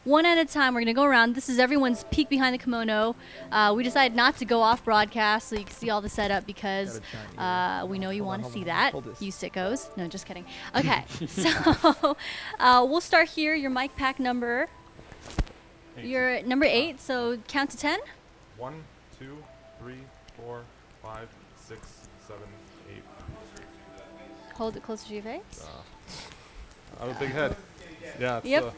one at a time. We're going to go around. This is everyone's peek behind the kimono. We decided not to go off broadcast so you can see all the setup because we know you want to see that, you sickos. No, just kidding. Okay, so we'll start here. Your mic pack number. You're at number 8, so count to 10. 1, 2, 3, 4, 5, 6, 7, 8. Hold it closer to your face. I have a big head. Yeah. It's yep.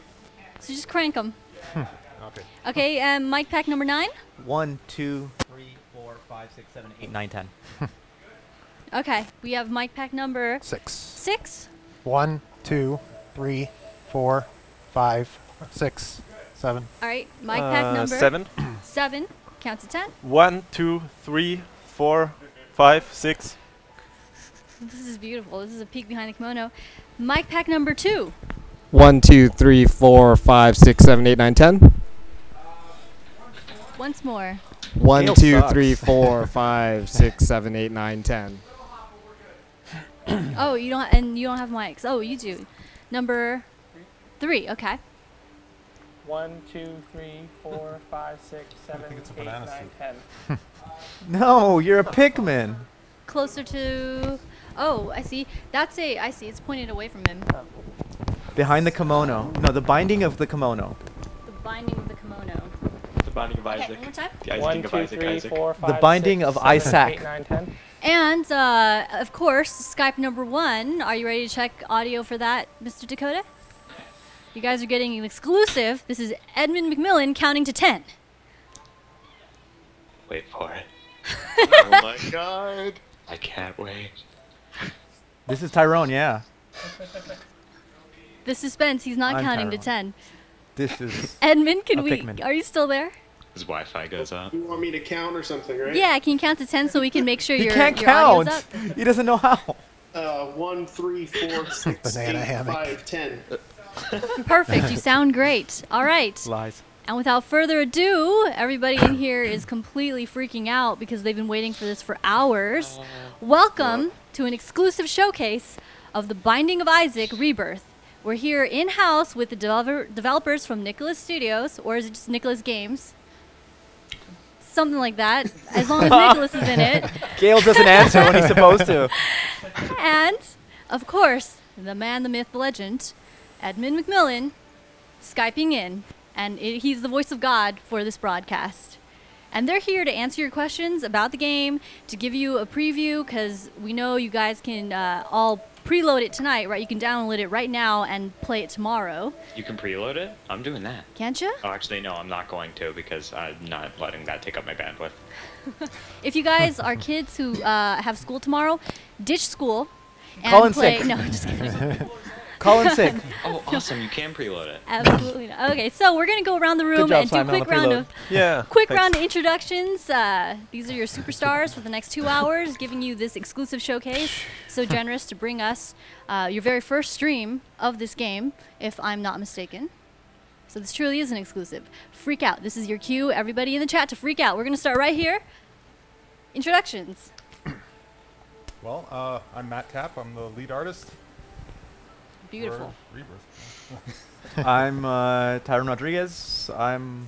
So just crank them. okay. Okay, mic pack number 9. 1, 2, 3, 4, 5, 6, 7, 8, 9, 10. Okay, we have mic pack number 6. 6. 1, 2, 3, 4, 5, 6, 7. All right, mic pack number 7. 7. Count to 10. 1, 2, 3, 4, 5, 6. This is beautiful. This is a peek behind the kimono. Mic pack number 2. 1, 2, 3, 4, 5, 6, 7, 8, 9, 10. Once more. 1, Gale 2, sucks. 3, 4, 5, 6, 7, 8, 9, 10. Oh, you don't have mics. Oh, you do. Number 3. Okay. 1, 2, 3, 4, 5, 6, 7, think it's a 8, banana 9, suit. 10. No, you're a Pikmin. Closer to. Oh, I see. That's a. I see. It's pointed away from him. Behind the kimono. No, the binding of the kimono. The binding of the kimono. The binding of Okay, Isaac. one more time. The 1, Isaac of 2, Isaac. 3, Isaac. 4, 5, The binding 6, of 7, Isaac. 8, 9, 10. And of course, Skype number 1. Are you ready to check audio for that, Mr. Dakota? You guys are getting an exclusive. This is Edmund McMillan counting to 10. Wait for it. Oh my god. I can't wait. This is Tyrone, yeah. The suspense. He's not I'm counting to Tyrone. 10. This is Edmund, a can we? Pikmin. Are you still there? His Wi-Fi goes up. You want me to count or something, right? Yeah, can you count to 10 so we can make sure He your can't your audio's count. up? He doesn't know how. 1, 3, 4, 6, Banana 8, hammock. 5, 10. Perfect. You sound great. All right. Lies. And without further ado, everybody in here is completely freaking out because they've been waiting for this for hours. Welcome to an exclusive showcase of The Binding of Isaac Rebirth. We're here in-house with the developers from NICALiS Studios, or is it just NICALiS Games? Something like that, as long as NICALiS is in it. Gale doesn't answer when he's supposed to. And, of course, the man, the myth, the legend, Edmund McMillan, Skyping in. And he's the voice of God for this broadcast. And they're here to answer your questions about the game, to give you a preview, because we know you guys can all preload it tonight, right? You can download it right now and play it tomorrow. You can preload it? I'm doing that. Can't you? Oh, actually, no, I'm not going to because I'm not letting that take up my bandwidth. If you guys are kids who have school tomorrow, ditch school and Call in play. sick. No, just kidding. Call in sick. Oh, awesome. You can preload it. Absolutely not. Okay, so we're gonna go around the room job, and do a Simon, on quick the round preload. of Yeah. round of introductions. These are your superstars for the next 2 hours, giving you this exclusive showcase. So generous to bring us your very first stream of this game, if I'm not mistaken. So this truly is an exclusive. Freak out. This is your cue. Everybody in the chat to freak out. We're gonna start right here. Introductions. Well, I'm Matt Cap. I'm the lead artist. Beautiful. For Rebirth. I'm Tyrone Rodriguez. I'm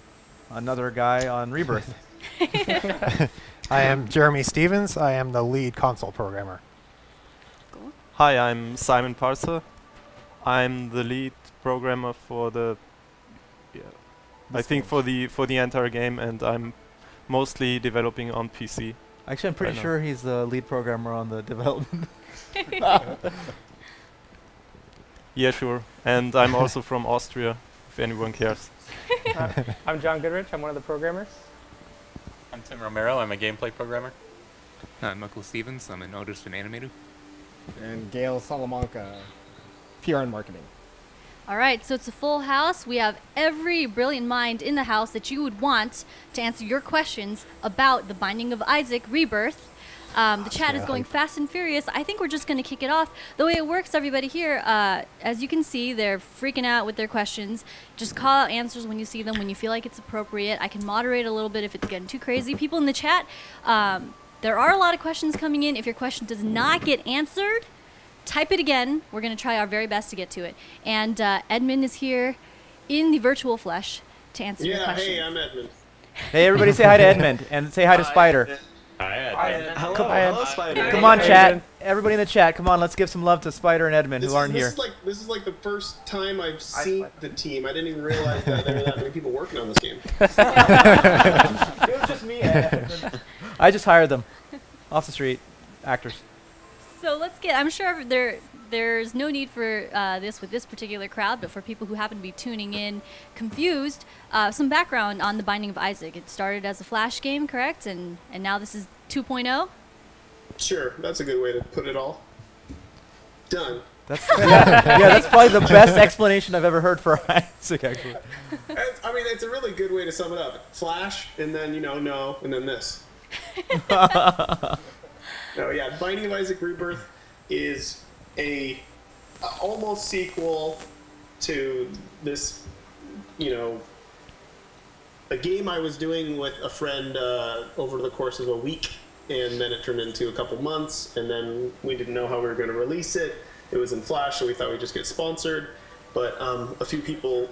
another guy on Rebirth. I am Jeremy Stevens. I am the lead console programmer. Cool. Hi, I'm Simon Parser. I'm the lead programmer for I think for the entire game, and I'm mostly developing on PC. Actually, I'm pretty Right now. sure he's the lead programmer on the development. Yeah, sure. And I'm also from Austria, if anyone cares. I'm John Goodrich. I'm one of the programmers. I'm Tim Romero. I'm a gameplay programmer. I'm Michael Stevens. I'm an artist and animator. And Gail Salamanca, PR and marketing. All right, so it's a full house. We have every brilliant mind in the house that you would want to answer your questions about The Binding of Isaac Rebirth. The chat is going fast and furious. I think we're just going to kick it off. The way it works, everybody here, as you can see, they're freaking out with their questions. Just call out answers when you see them, when you feel like it's appropriate. I can moderate a little bit if it's getting too crazy. People in the chat, there are a lot of questions coming in. If your question does not get answered, type it again. We're going to try our very best to get to it. And Edmund is here in the virtual flesh to answer your Yeah, questions. hey, I'm Edmund. Hey, everybody say hi to Edmund and say hi to Spider. Hello, Spider. Come on, chat. Everybody in the chat, come on, let's give some love to Spider and Edmund who aren't here. This is like the first time I've seen the team. I didn't even realize that there were that many people working on this game. It was just me and Edmund. I just hired them. Off the street. Actors. So let's get, I'm sure there's no need for this with this particular crowd, but for people who happen to be tuning in confused, some background on The Binding of Isaac. It started as a Flash game, correct? And now this is 2.0? Sure, that's a good way to put it all. Done. That's that's probably the best explanation I've ever heard for Isaac, actually. I mean, it's a really good way to sum it up. Flash, and then, no, and then this. No, yeah, Binding of Isaac Rebirth is a almost sequel to this, a game I was doing with a friend over the course of a week, and then it turned into a couple months, and then we didn't know how we were going to release it. It was in Flash, so we thought we'd just get sponsored. But a few people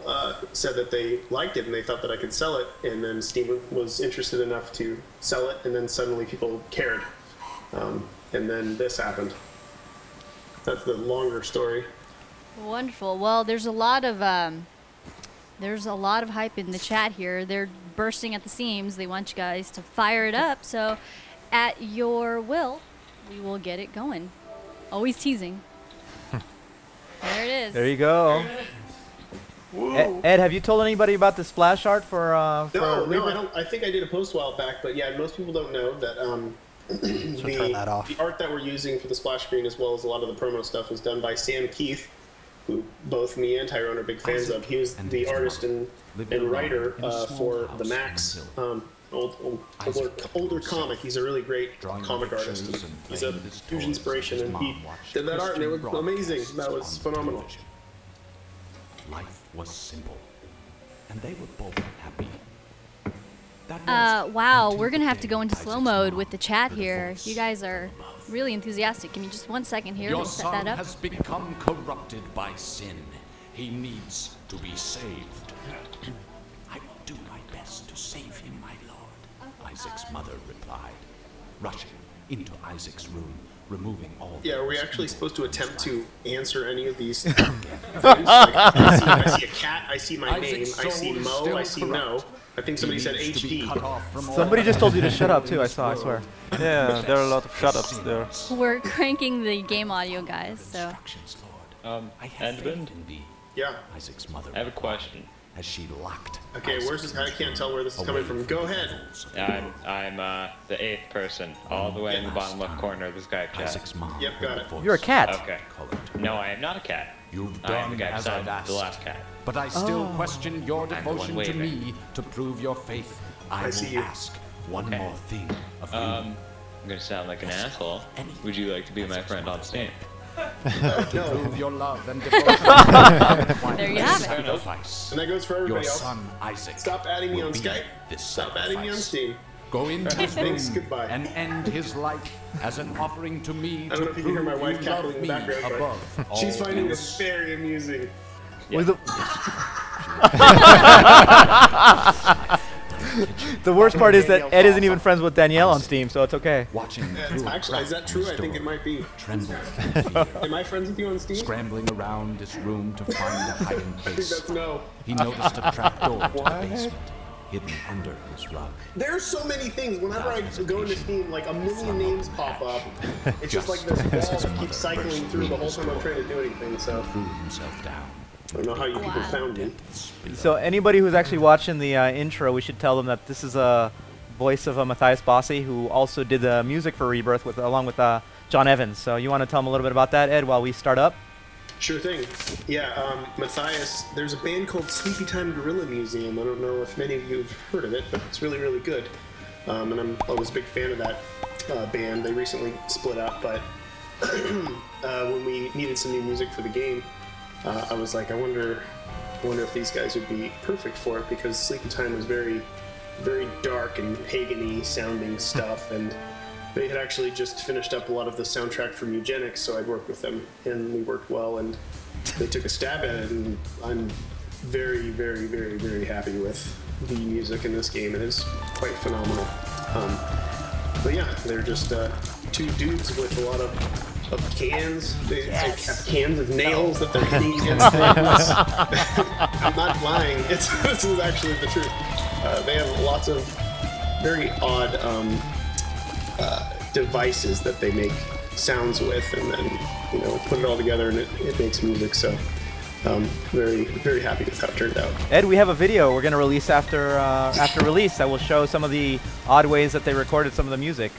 said that they liked it and they thought that I could sell it, and then Steam was interested enough to sell it, and then suddenly people cared. And then this happened. That's the longer story. Wonderful. Well, there's a lot of hype in the chat here. They're bursting at the seams. They want you guys to fire it up. So, at your will, we will get it going. Always teasing. There it is. There you go. Ed, have you told anybody about this splash art for No, I don't. I think I did a post a while back, but yeah, most people don't know that the art that we're using for the splash screen, as well as a lot of the promo stuff, was done by Sam Keith, who both me and Tyrone are big fans of. He was the artist and writer for the Max, older comic. He's a really great comic artist. He's a huge inspiration, and he did that art, and it was amazing. That was phenomenal. Life was simple, and they were both happy. Wow, we're gonna have to go into slow mode with the chat here. You guys are really enthusiastic. Give me just 1 second here. We'll set that up. Your son has become corrupted by sin. He needs to be saved. I will do my best to save him, my lord. Isaac's mother replied, rushing into Isaac's room, removing all. Yeah, are we actually supposed to attempt to answer any of these things? Like, I see a cat, I see my name, I see Mo, I see no. I think somebody said HD. Somebody just told you to shut up too, I swear. Yeah, there are a lot of shut-ups there. We're cranking the game audio, guys, so. Edmund? Yeah. Isaac's mother I have a question. As she locked. Okay, where's this? I can't tell where this is coming from. Go ahead. I'm the 8th person, all the way in the bottom left corner of the Skype chat. Yep, got it. You're a cat. Okay. No, I am not a cat. You've I am done the guy as I've beside asked. the last cat. But I still question your devotion to me to prove your faith. I will ask one more thing of you. I'm gonna sound like an asshole. Would you like to be my friend on Steam? To prove your love and devotion. There you have it. And that goes for everybody else. Your son Isaac. Stop adding me on Skype. Stop adding me on Steam. Go into his room Goodbye. and end his life as an offering to me. I don't know if you can hear my wife cackling in the background, but she's finding else. this very amusing. Yeah. The worst part is that Ed isn't even friends with Danielle on Steam, so it's okay. Actually, is that true? I think it might be. Am I friends with you on Steam? Scrambling around his room to find a hiding place. I think that's no. He noticed a trapdoor to the basement, hidden under his rug. There's so many things. Whenever I go into Steam, like a million names pop up. It's just like this wall that keeps cycling through the whole time I'm trying to do anything. So threw himself down. I don't know how you people found me. So anybody who's actually watching the intro, we should tell them that this is a voice of Matthias Bossi, who also did the music for Rebirth along with John Evans. So you want to tell them a little bit about that, Ed, while we start up? Sure thing. Yeah, Matthias, there's a band called Sleepy Time Gorilla Museum. I don't know if many of you have heard of it, but it's really, really good. And I was a big fan of that band. They recently split up, but when we needed some new music for the game, I was like, I wonder if these guys would be perfect for it, because Sleepy Time was very, very dark and pagan-y sounding stuff, and they had actually just finished up a lot of the soundtrack from Eugenics, so I'd worked with them, and we worked well, and they took a stab at it, and I'm very, very, very, very happy with the music in this game. It is quite phenomenal. But yeah, they're just two dudes with a lot of cans. They have cans of nails that they're hitting against things. I'm not lying. This is actually the truth. They have lots of very odd devices that they make sounds with, and then put it all together, and it makes music. So very, very happy with how it turned out. Ed, we have a video we're going to release after release that will show some of the odd ways that they recorded some of the music.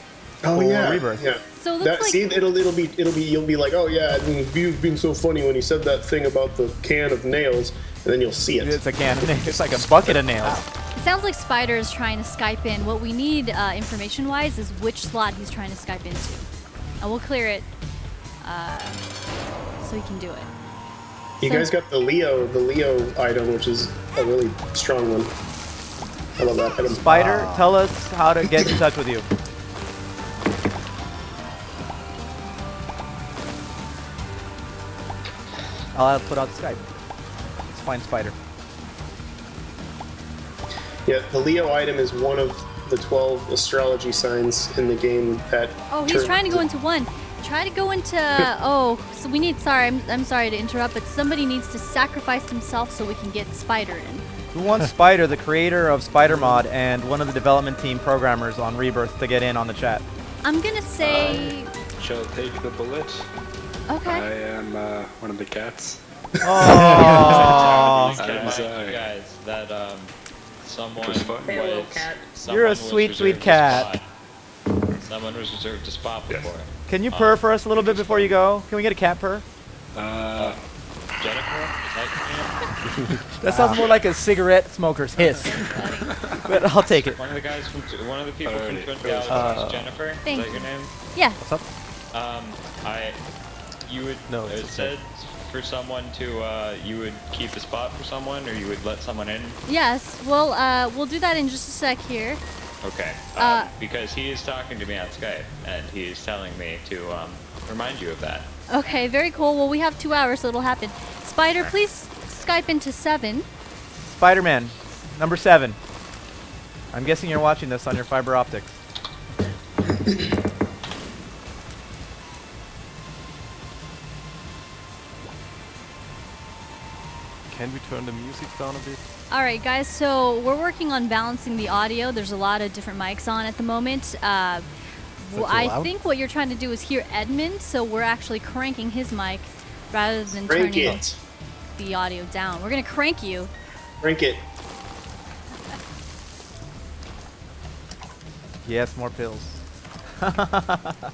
Oh yeah, Rebirth. yeah. So it looks see, it'll be you'll be like, oh yeah, you've been so funny when you said that thing about the can of nails, and then you'll see it. It's a can of nails. It's like a bucket of nails. It sounds like Spider is trying to Skype in. What we need information-wise is which slot he's trying to Skype into, and we'll clear it so he can do it. You guys got the Leo item, which is a really strong one. I love that item. Spider, tell us how to get in touch with you. I'll put out Skype. Let's find Spider. Yeah, the Leo item is one of the 12 astrology signs in the game that. Oh, he's trying to go into one. Try to go into. Oh, so we need. Sorry, I'm sorry to interrupt, but somebody needs to sacrifice himself so we can get Spider in. Who wants Spider, the creator of Spider Mod and one of the development team programmers on Rebirth, to get in on the chat? I'm gonna say. Shall take the bullet. Okay. I am one of the cats. Oh. Guys, that someone was. You're a sweet, sweet cat. Someone was reserved a spot before. Can you purr for us a little bit before you go? Can we get a cat purr? Jennifer? That sounds more like a cigarette smoker's hiss. But I'll take it. One of the people from Twin Galaxies, Jennifer? Is that your name? Yes. What's up? It said for someone to, you would keep a spot for someone, or you would let someone in? Yes. Well, we'll do that in just a sec here. Okay. Because he is talking to me on Skype, and he is telling me to remind you of that. Okay, very cool. Well, we have 2 hours, so it'll happen. Spider, please Skype into 7. Spider-Man, number 7. I'm guessing you're watching this on your fiber optics. Can we turn the music down a bit? All right, guys, so we're working on balancing the audio. There's a lot of different mics on at the moment. I think what you're trying to do is hear Edmund, so we're actually cranking his mic rather than turning the audio down. We're going to crank you. Crank it. Yes, more pills. I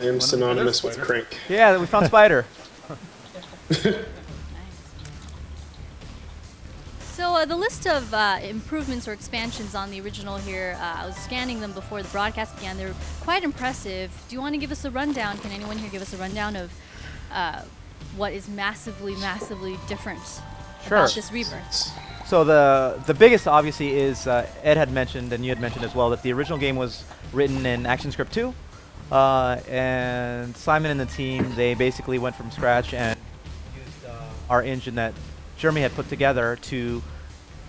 am synonymous with crank. Yeah, we found Spider. So the list of improvements or expansions on the original here, I was scanning them before the broadcast began. They're quite impressive. Do you want to give us a rundown? Can anyone here give us a rundown of what is massively, massively different about this Rebirth? So the biggest, obviously, is Ed had mentioned, and you had mentioned as well, that the original game was written in ActionScript 2. And Simon and the team, they basically went from scratch and used our engine that Jeremy had put together to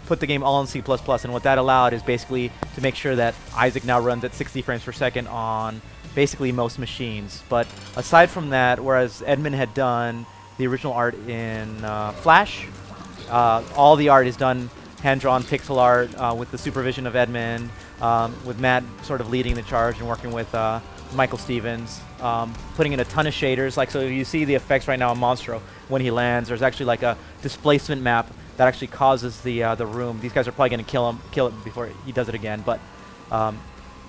put the game all in C++, and what that allowed is basically to make sure that Isaac now runs at 60 frames per second on basically most machines. But aside from that, whereas Edmund had done the original art in Flash, all the art is done hand-drawn pixel art with the supervision of Edmund, with Matt sort of leading the charge and working with Michael Stevens, putting in a ton of shaders. Like, so you see the effects right now on Monstro when he lands. There's actually like a displacement map that actually causes the room. These guys are probably going to kill it before he does it again. But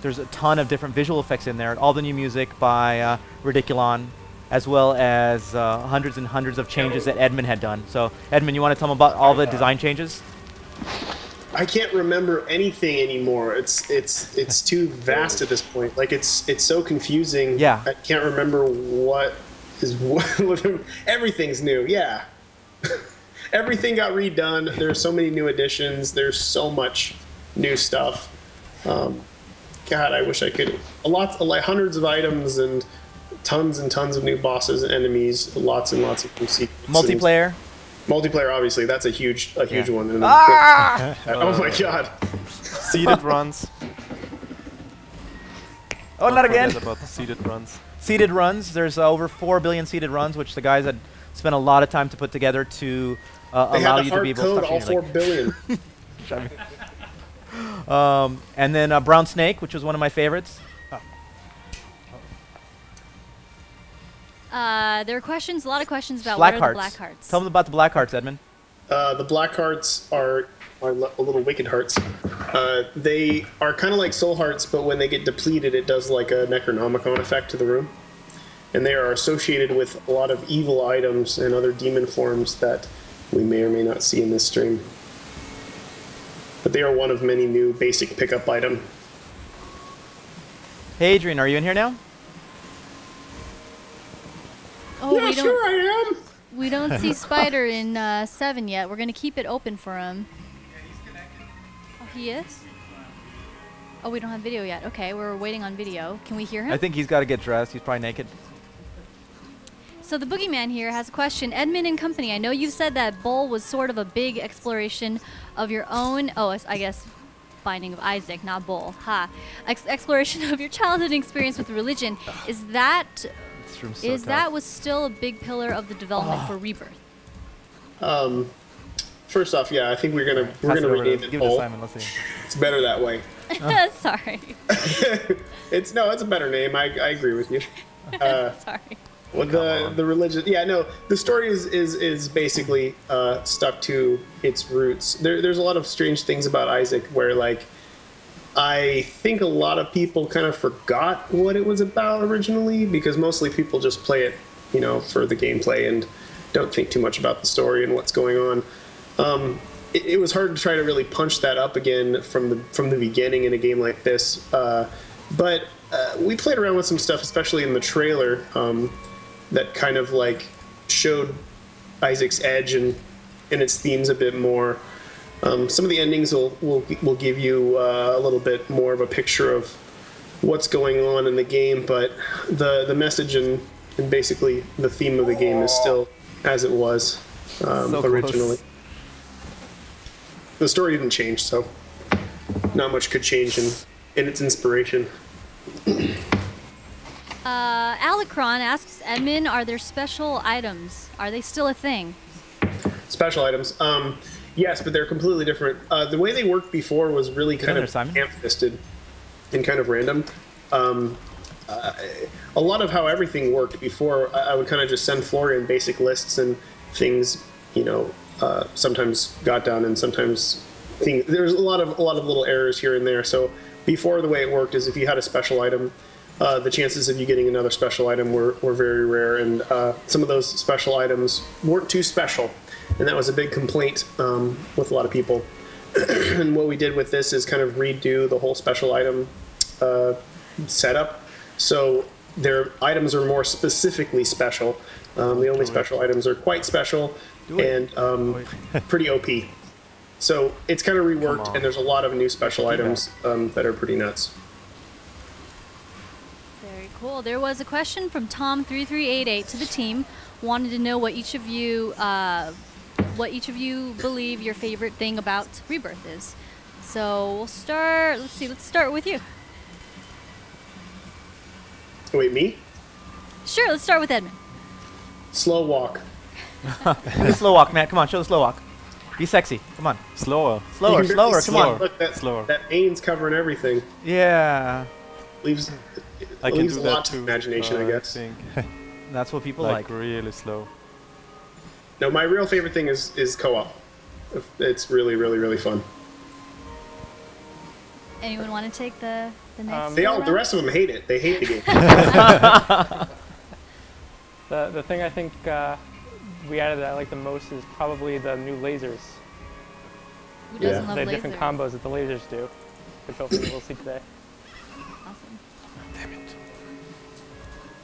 there's a ton of different visual effects in there. All the new music by Ridiculon, as well as hundreds and hundreds of changes that Edmund had done. So, Edmund, you want to tell them about all the design changes? I can't remember anything anymore. It's too vast at this point. Like it's so confusing. Yeah. I can't remember what is what. Everything's new. Yeah. Everything got redone. There's so many new additions. There's so much new stuff. God, I wish I could. Like hundreds of items and tons of new bosses and enemies. Lots and lots of new sequences. Multiplayer. Multiplayer, obviously, that's a huge one. And oh my god. Seeded runs. Oh, not again. Forget about the seeded runs. Seeded runs. There's over 4 billion seeded runs, which the guys had spent a lot of time to put together to allow you to be able to code all 4 billion. And then Brown Snake, which was one of my favorites. There were questions, a lot of questions about Black what are the Hearts. Black Hearts. Tell them about the Black Hearts, Edmund. The Black Hearts are little wicked hearts. They are kind of like soul hearts, but when they get depleted, it does like a Necronomicon effect to the room. And they are associated with a lot of evil items and other demon forms that we may or may not see in this stream. But they are one of many new basic pickup items. Hey, Adrian, are you in here now? Oh, yeah, sure I am. We don't see Spider in 7 yet. We're going to keep it open for him. Oh, he is? Oh, we don't have video yet. Okay, we're waiting on video. Can we hear him? I think he's got to get dressed. He's probably naked. So the Boogeyman here has a question. Edmund and company, I know you said that Bull was sort of a big exploration of your own, I guess Binding of Isaac, not Bull. Ha. Exploration of your childhood experience with religion. Is that was still a big pillar of the development for Rebirth? First off, yeah, I think we're gonna rename it Bull. Let's see. It's better that way. Sorry. It's a better name. I agree with you. Sorry. Well, the religion, yeah, no, the story is basically stuck to its roots. There's a lot of strange things about Isaac where, like, I think a lot of people kind of forgot what it was about originally, because mostly people just play it, for the gameplay and don't think too much about the story and what's going on. It was hard to try to really punch that up again from the beginning in a game like this, but we played around with some stuff, especially in the trailer, that kind of like showed Isaac's edge and its themes a bit more. Some of the endings will give you a little bit more of a picture of what's going on in the game, but the message and basically the theme of the game is still as it was originally. The story didn't change, so not much could change in its inspiration. Alicron asks Edmund, are there special items? Are they still a thing? Special items? Yes, but they're completely different. The way they worked before was really kind of ham-fisted and kind of random. A lot of how everything worked before, I would kind of just send Florian basic lists and things, sometimes got done and sometimes there's a lot of little errors here and there. So before, the way it worked is if you had a special item, the chances of you getting another special item were very rare, and some of those special items weren't too special, and that was a big complaint with a lot of people. And what we did with this is kind of redo the whole special item setup, so their items are more specifically special. The only special items are quite special and pretty OP. So it's kind of reworked, and there's a lot of new special items that are pretty nuts. Very cool. There was a question from Tom3388 to the team. Wanted to know what each of you believe your favorite thing about Rebirth is. So we'll start. Let's start with you. Wait, me? Sure. Let's start with Edmund. Slow walk. Slow walk, man. Come on, show the slow walk. Be sexy. Come on. Slower. Slower. Come on. Look, slower. That mane's covering everything. Yeah. Leaves I can leaves do a that lot too. to imagination, I guess. That's what people like. Really slow. No, my real favorite thing is co-op. It's really, really, really fun. Anyone want to take the next? The rest of them hate it. They hate the game. The thing I think we added that I like the most is probably the new lasers. Who doesn't love the lasers? different combos that the lasers do, which hopefully we'll see today. Awesome. Damn it.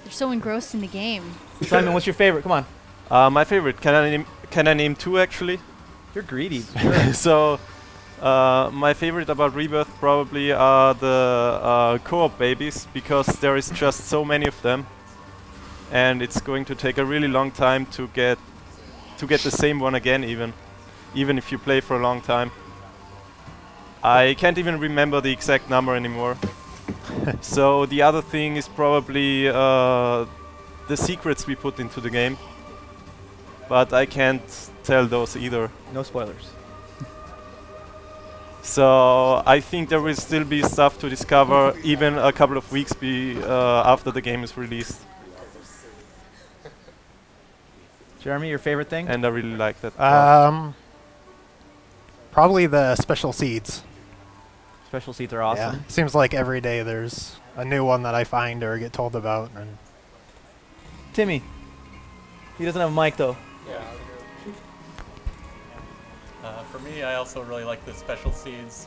They're so engrossed in the game. Simon, what's your favorite? Come on. My favorite. Can I name two actually? You're greedy. So, my favorite about Rebirth probably are the co-op babies, because there is just so many of them, and it's going to take a really long time to get to get the same one again, even if you play for a long time. I can't even remember the exact number anymore. So the other thing is probably the secrets we put into the game, but I can't tell those either. No spoilers. So I think there will still be stuff to discover even a couple of weeks after the game is released. Jeremy, your favorite thing? And I really like that. Probably the special seeds. Special seeds are awesome. Yeah. Seems like every day there's a new one that I find or get told about. And Timmy. He doesn't have a mic though. Yeah. For me, I also really like the special seeds.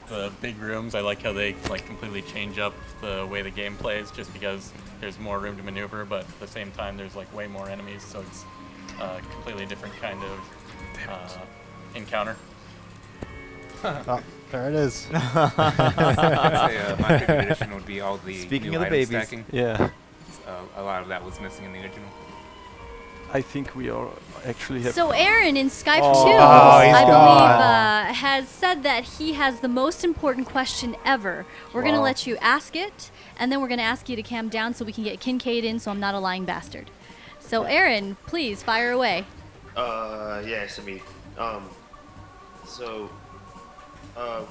The big rooms, I like how they completely change up the way the game plays, just because there's more room to maneuver, but at the same time there's way more enemies, so it's a completely different kind of encounter. Oh, there it is. I'd say my favorite addition would be all the Speaking new of the item babies. stacking. Yeah. A lot of that was missing in the original. I think we are actually have. So Aaron in Skype 2, he's I gone. believe, has said that he has the most important question ever. We're going to let you ask it, and then we're going to ask you to cam down so we can get Kincaid in, so I'm not a lying bastard. So Aaron, please fire away. Yes, I mean,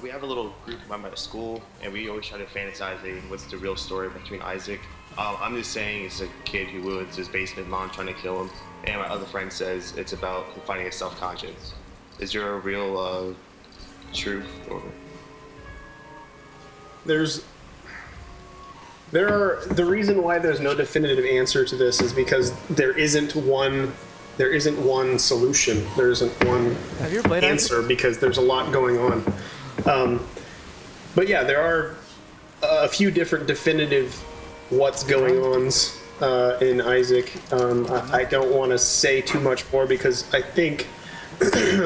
we have a little group at my school, and we always try to fantasize what's the real story between Isaac. I'm just saying it's a kid who wounds his basement mom trying to kill him, and my other friend says it's about finding his self-conscience. Is there a real truth? Or the reason why there's no definitive answer to this is because there isn't one solution. There isn't one answer because there's a lot going on. But yeah, there are a few different definitive what's going ons in Isaac. I don't want to say too much more because I think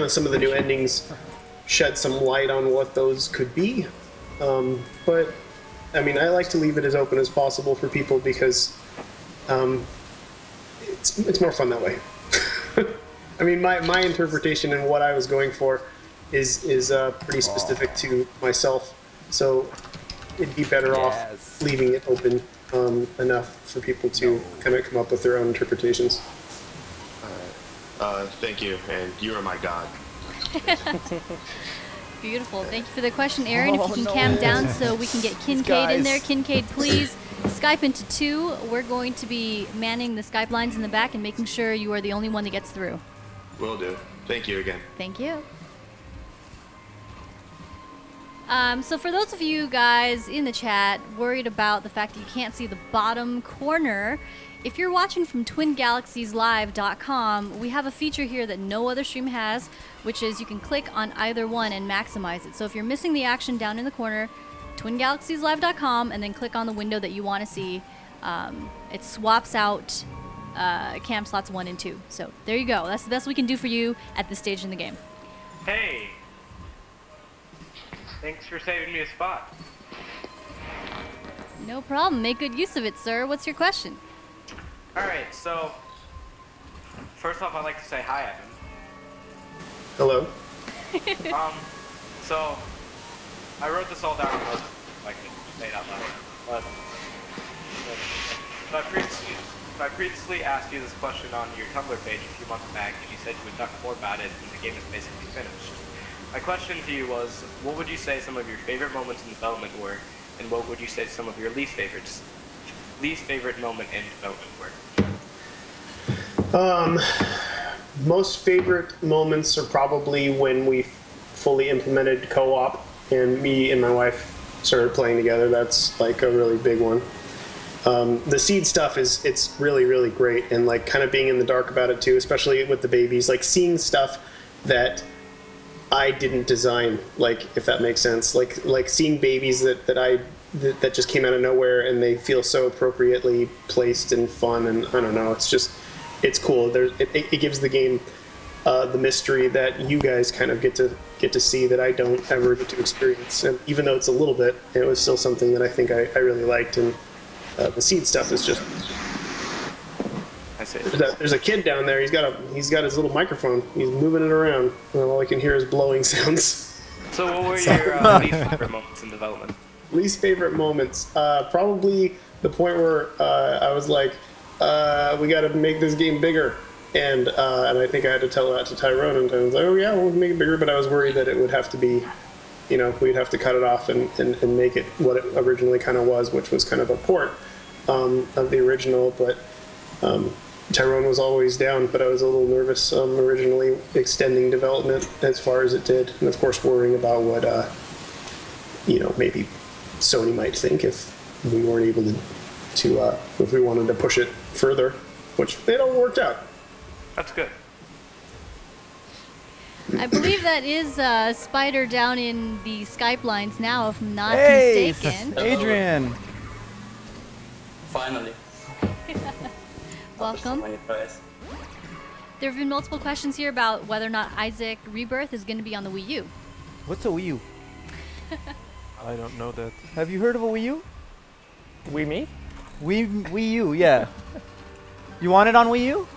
some of the new endings shed some light on what those could be. But I mean, I like to leave it as open as possible for people because it's more fun that way. I mean, my interpretation and what I was going for is pretty specific to myself, so it'd be better off leaving it open enough for people to kind of come up with their own interpretations. Thank you, and you are my god. Beautiful. Thank you for the question, Aaron. If you can cam down so we can get Kincaid in there. Kincaid, please Skype into 2. We're going to be manning the Skype lines in the back and making sure you are the only one that gets through. Will do. Thank you again. Thank you. So for those of you guys in the chat worried about the fact that you can't see the bottom corner, if you're watching from twingalaxieslive.com, we have a feature here that no other stream has, which is you can click on either one and maximize it. So if you're missing the action down in the corner, twingalaxieslive.com, and then click on the window that you want to see. It swaps out cam slots 1 and 2. So there you go. That's the best we can do for you at this stage in the game. Hey! Thanks for saving me a spot. No problem. Make good use of it, sir. What's your question? Alright, so first off, I'd like to say hi, Evan. Hello. So I wrote this all down and I was like say it out loud. But I previously asked you this question on your Tumblr page a few months back, and you said you would talk more about it when the game is basically finished. My question to you was, what would you say some of your favorite moments in development were, and what would you say some of your least favorite moment in development were? Most favorite moments are probably when we fully implemented co-op and me and my wife started playing together. That's like a really big one. The seed stuff it's really, really great, and like kind of being in the dark about it too, especially with the babies, like seeing stuff that I didn't design, like, if that makes sense, like seeing babies that just came out of nowhere and they feel so appropriately placed and fun, and I don't know, it's cool. It gives the game the mystery that you guys kind of get to see that I don't ever get to experience. And even though it's a little bit, it was still something that I think I really liked. And the seed stuff is just. I see. There's a kid down there. He's got his little microphone. He's moving it around. And all I can hear is blowing sounds. So what were your least favorite moments in development? Least favorite moments? Probably the point where I was like, we got to make this game bigger. And I think I had to tell that to Tyrone, and I was like, oh yeah, we'll make it bigger, but I was worried that it would have to be, you know, we'd have to cut it off and make it what it originally kind of was, which was kind of a port of the original, but Tyrone was always down, but I was a little nervous originally extending development as far as it did, and of course worrying about what, you know, maybe Sony might think if we weren't able to if we wanted to push it further, which it all worked out. That's good. I believe that is Spider down in the Skype lines now, if I'm not mistaken. Adrian. Finally. Welcome. There have been multiple questions here about whether or not Isaac Rebirth is going to be on the Wii U. What's a Wii U? I don't know that. Have you heard of a Wii U? Wii me? Wii U, yeah. You want it on Wii U?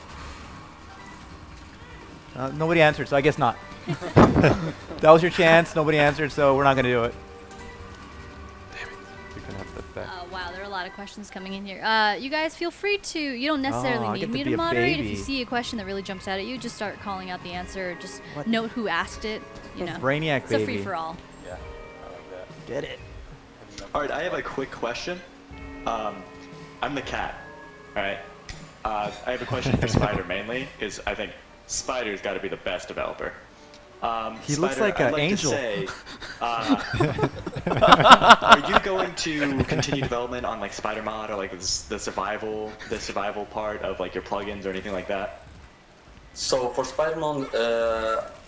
Nobody answered, so I guess not. That was your chance. Nobody answered, so we're not going to do it. Damn it. You can have that back. Wow, there are a lot of questions coming in here. You guys feel free to, you don't necessarily need me to be a moderate. If baby. you see a question that really jumps out at you, just start calling out the answer. Just note who asked it. You know, Brainiac it's baby. a free-for-all. Yeah, I like that. Get it. Alright, I have a quick question. I'm the cat, alright? I have a question for Spider mainly, because I think Spider's got to be the best developer. He looks like an angel. To say, are you going to continue development on like Spider Mod or like the survival part of like your plugins or anything like that? So for Spider-Man,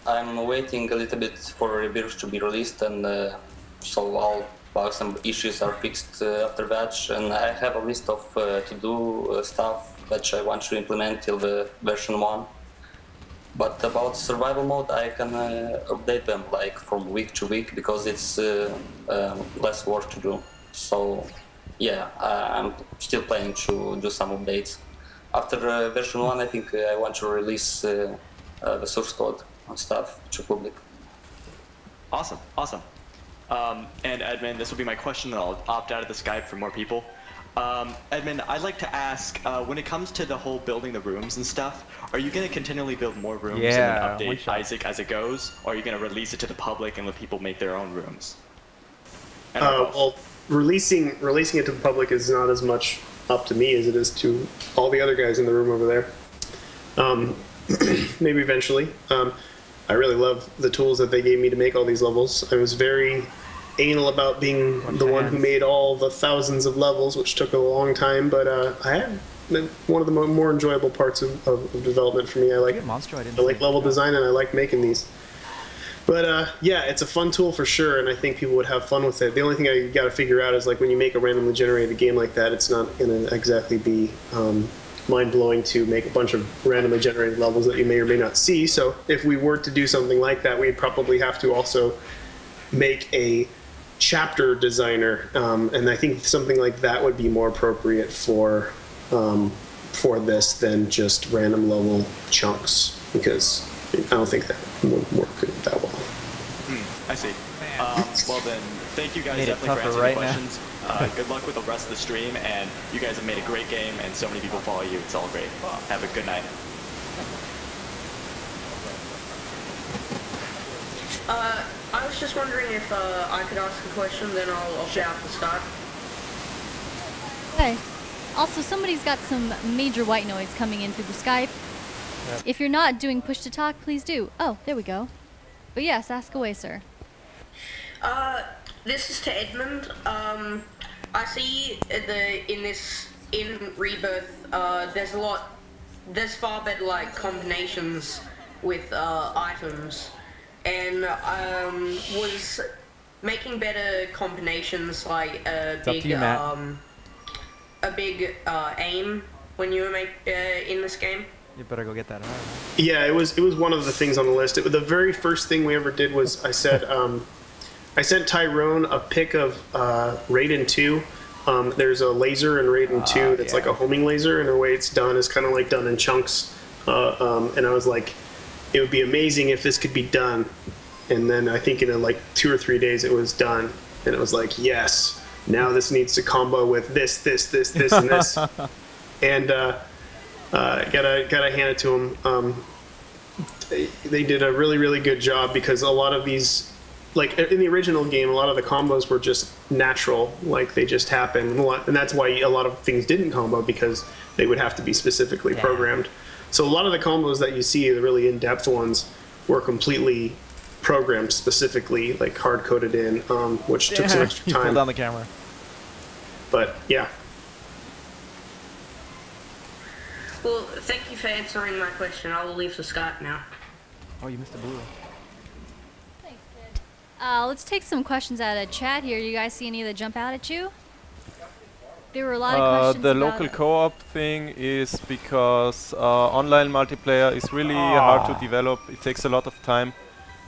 I'm waiting a little bit for Rebirth to be released, and so all bugs and issues are fixed after that. And I have a list of to-do stuff that I want to implement till the version 1. But about survival mode, I can update them like from week to week because it's less work to do. So yeah, I'm still planning to do some updates. After version 1, I think I want to release the source code and stuff to public. Awesome, awesome. And Edmund, this will be my question, then I'll opt out of the Skype for more people. Edmund, I'd like to ask, when it comes to the whole building the rooms and stuff, are you going to continually build more rooms and then update Isaac as it goes, or are you going to release it to the public and let people make their own rooms? Well, releasing it to the public is not as much up to me as it is to all the other guys in the room over there. Maybe eventually. I really love the tools that they gave me to make all these levels. I was very anal about being the one who made all the thousands of levels, which took a long time, but I had one of the more enjoyable parts of development for me. I like level design, and I like making these. But yeah, it's a fun tool for sure, and I think people would have fun with it. The only thing I got to figure out is like when you make a randomly generated game like that, it's not going to exactly be mind-blowing to make a bunch of randomly generated levels that you may or may not see. So if we were to do something like that, we'd probably have to also make a chapter designer, and I think something like that would be more appropriate for this than just random level chunks, because I don't think that would work that well. I see. Well then, thank you guys definitely for answering the questions. Good luck with the rest of the stream, and you guys have made a great game, and so many people follow you. It's all great. Have a good night. I was just wondering if I could ask a question, then I'll opt out to start. Okay. Also, somebody's got some major white noise coming in through the Skype. Yep. If you're not doing push to talk, please do. Oh, there we go. But yes, ask away, sir. This is to Edmund. I see in Rebirth, there's far better like combinations with items, and was making better combinations like a big aim when you were in this game. You better go get that. Yeah, it was one of the things on the list. The very first thing we ever did was I said I sent Tyrone a pic of Raiden 2 There's a laser in Raiden 2 that's like a homing laser, and the way it's done is kind of like done in chunks. And I was like, it would be amazing if this could be done. And then I think in like 2 or 3 days it was done, and it was like, yes, now this needs to combo with this, and this. And gotta hand it to them. They did a really, really good job, because a lot of these, like in the original game, a lot of the combos were just natural, like they just happened, and that's why a lot of things didn't combo, because they would have to be specifically programmed. So a lot of the combos that you see, the really in-depth ones, were completely programmed specifically, like hard-coded in, which took some extra time. You pulled down the camera. But yeah. Well, thank you for answering my question. I will leave the Skype now. Oh, you missed a blue. Thanks, kid. Let's take some questions out of chat here. You guys see any that jump out at you? There were a lot of questions The about local co-op thing is because online multiplayer is really hard to develop. It takes a lot of time,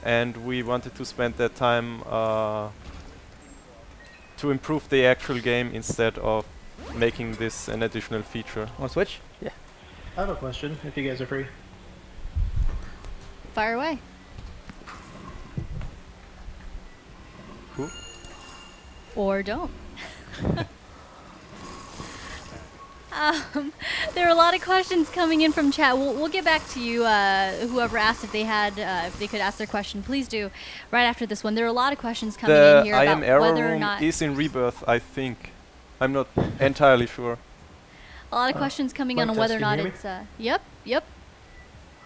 and we wanted to spend that time to improve the actual game instead of making this an additional feature. Want to switch? Yeah. I have a question, if you guys are free. Fire away. Who? Or don't. There are a lot of questions coming in from chat. We'll get back to you, whoever asked if they had, if they could ask their question. Please do, right after this one. There are a lot of questions coming in here about whether or not... is in Rebirth, I think. I'm not entirely sure. A lot of questions coming on whether or not it's... Yep.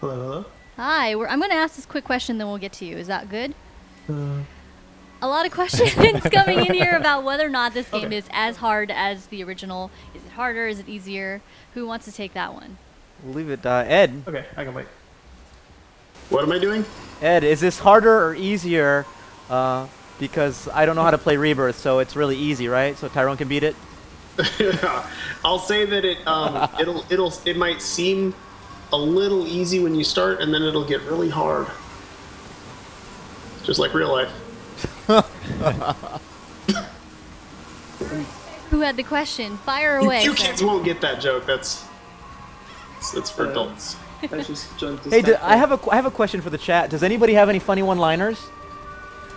Hello, hello. Hi, I'm going to ask this quick question, then we'll get to you. Is that good? A lot of questions coming in here about whether or not this game is as hard as the original. Is it harder? Is it easier? Who wants to take that one? We'll leave it, Ed. Okay, I can wait. What am I doing? Ed, is this harder or easier? Because I don't know how to play Rebirth, so it's really easy, right? So Tyrone can beat it? I'll say that it might seem a little easy when you start, and then it'll get really hard. Just like real life. Who had the question? Fire away. You kids won't get that joke. That's for adults. Hey, I have a question for the chat. Does anybody have any funny one-liners?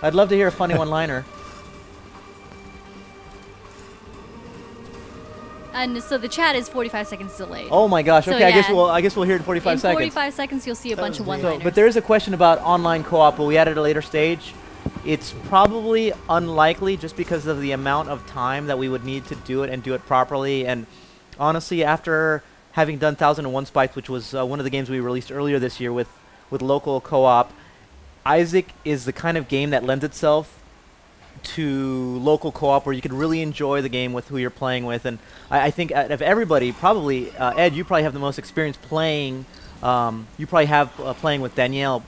I'd love to hear a funny one-liner. And so the chat is 45 seconds delayed. Oh my gosh! So okay, I guess we'll hear it in 45 seconds. In 45 seconds, you'll see a bunch of one-liners. But there is a question about online co-op, but we add it at a later stage. It's probably unlikely, just because of the amount of time that we would need to do it and do it properly. And honestly, after having done 1001 Spikes, which was one of the games we released earlier this year with local co-op, Isaac is the kind of game that lends itself to local co-op, where you can really enjoy the game with who you're playing with. And I think out of everybody, probably Ed, you probably have the most experience playing. You probably have playing with Danielle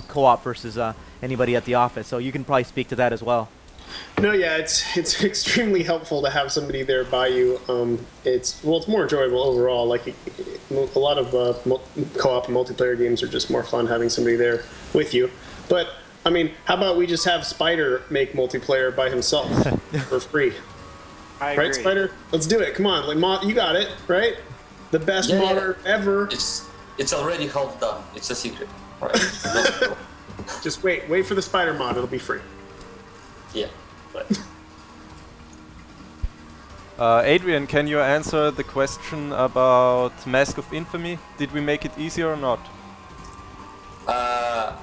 co-op versus anybody at the office, so you can probably speak to that as well. No, yeah, it's extremely helpful to have somebody there by you. It's more enjoyable overall. Like a lot of co-op and multiplayer games are just more fun having somebody there with you. But I mean, how about we just have Spider make multiplayer by himself for free? I agree. Right, Spider? Let's do it. Come on, like you got it, right? The best modder ever. It's already half done. It's a secret. Right. Just wait for the Spider mod. It'll be free. Yeah. Adrian, can you answer the question about Mask of Infamy? Did we make it easier or not?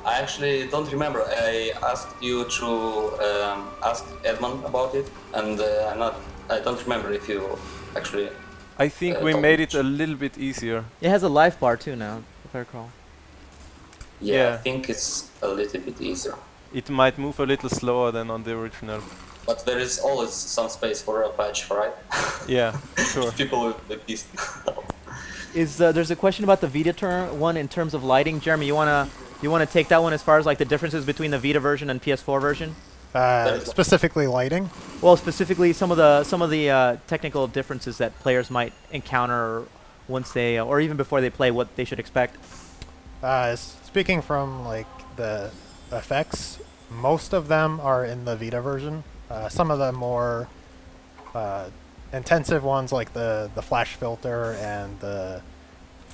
I actually don't remember. I asked you to ask Edmund about it, and I don't remember if you actually... I think we made it a little bit easier. It has a life bar too now, if I recall. Yeah, I think it's a little bit easier. It might move a little slower than on the original. But there is always some space for a patch, right? Yeah, sure. People will be pissed. There's a question about the Vita one in terms of lighting. Jeremy, you wanna take that one as far as like the differences between the Vita version and PS4 version? Specifically lighting? Well, specifically some of the technical differences that players might encounter once they, or even before they play, what they should expect. Speaking from like the effects, most of them are in the Vita version. Some of the more intensive ones like the flash filter and the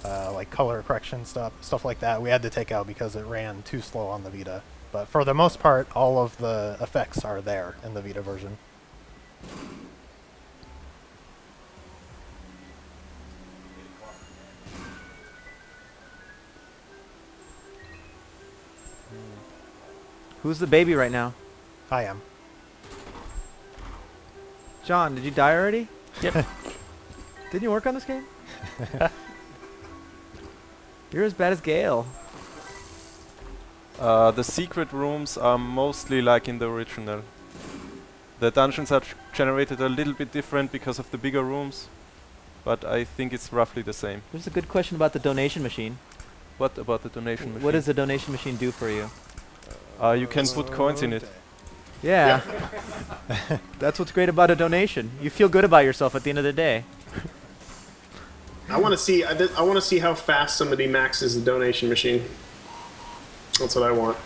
like color correction stuff like that, we had to take out because it ran too slow on the Vita. But for the most part, all of the effects are there in the Vita version. Who's the baby right now? I am. John, did you die already? Yep. Didn't you work on this game? You're as bad as Gale. The secret rooms are mostly like in the original. The dungeons are generated a little bit different because of the bigger rooms, but I think it's roughly the same. There's a good question about the donation machine. What about the donation machine? What does the donation machine do for you? You can put coins in it. Yeah. That's what's great about a donation. You feel good about yourself at the end of the day. I want to see. I want to see how fast somebody maxes the donation machine. That's what I want.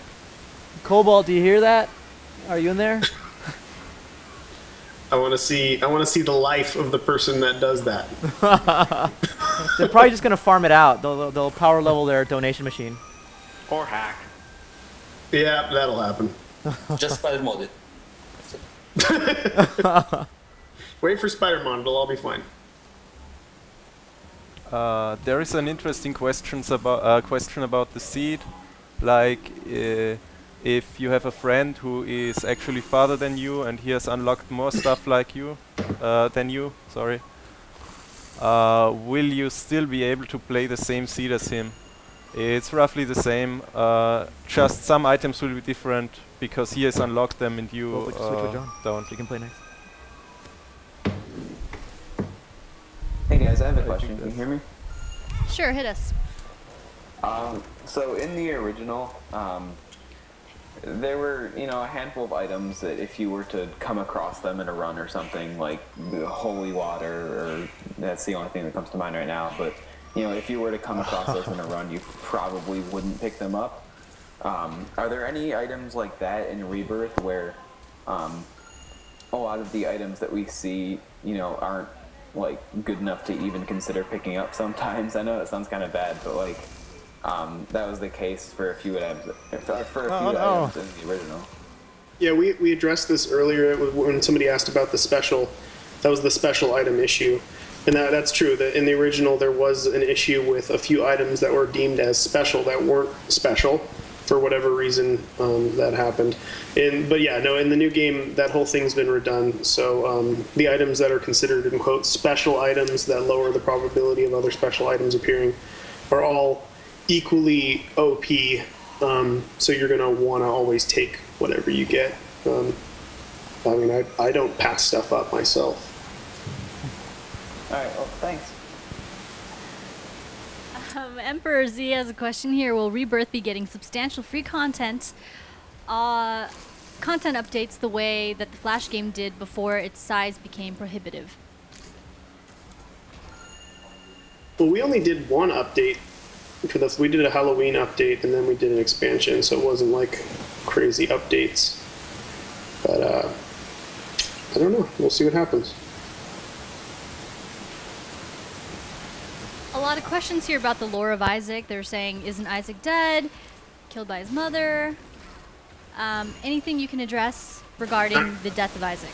Cobalt, do you hear that? Are you in there? I want to see. I want to see the life of the person that does that. They're probably just gonna farm it out. They'll power level their donation machine. Or hack. Yeah, that'll happen. Just spider mode it. Wait for Spider-Man, it'll all be fine. There is an interesting question about the seed, like if you have a friend who is actually farther than you and he has unlocked more stuff like you, than you, sorry, will you still be able to play the same seed as him? It's roughly the same, just some items will be different because he has unlocked them and you don't. You can play next. Hey guys, I have a question. Can you hear me? Sure, hit us. So in the original, there were, a handful of items that if you were to come across them in a run or something, like the holy water, or that's the only thing that comes to mind right now, but if you were to come across those in a run, you probably wouldn't pick them up. Are there any items like that in Rebirth where a lot of the items that we see, aren't like good enough to even consider picking up sometimes? I know that sounds kind of bad, but like that was the case for a few items items in the original. Yeah, we addressed this earlier when somebody asked about the special. That was the special item issue. And that's true. That in the original, there was an issue with a few items that were deemed as special that weren't special for whatever reason that happened. But yeah, no, in the new game, that whole thing's been redone. So the items that are considered, in quotes, special items that lower the probability of other special items appearing are all equally OP. So you're going to want to always take whatever you get. I mean, I don't pass stuff up myself. Alright, well, thanks. Emperor Z has a question here. Will Rebirth be getting substantial free content? Content updates the way that the Flash game did before its size became prohibitive. Well, we only did one update for this. We did a Halloween update and then we did an expansion, so it wasn't like crazy updates. But I don't know. We'll see what happens. A lot of questions here about the lore of Isaac. They're saying, isn't Isaac dead? Killed by his mother? Anything you can address regarding the death of Isaac?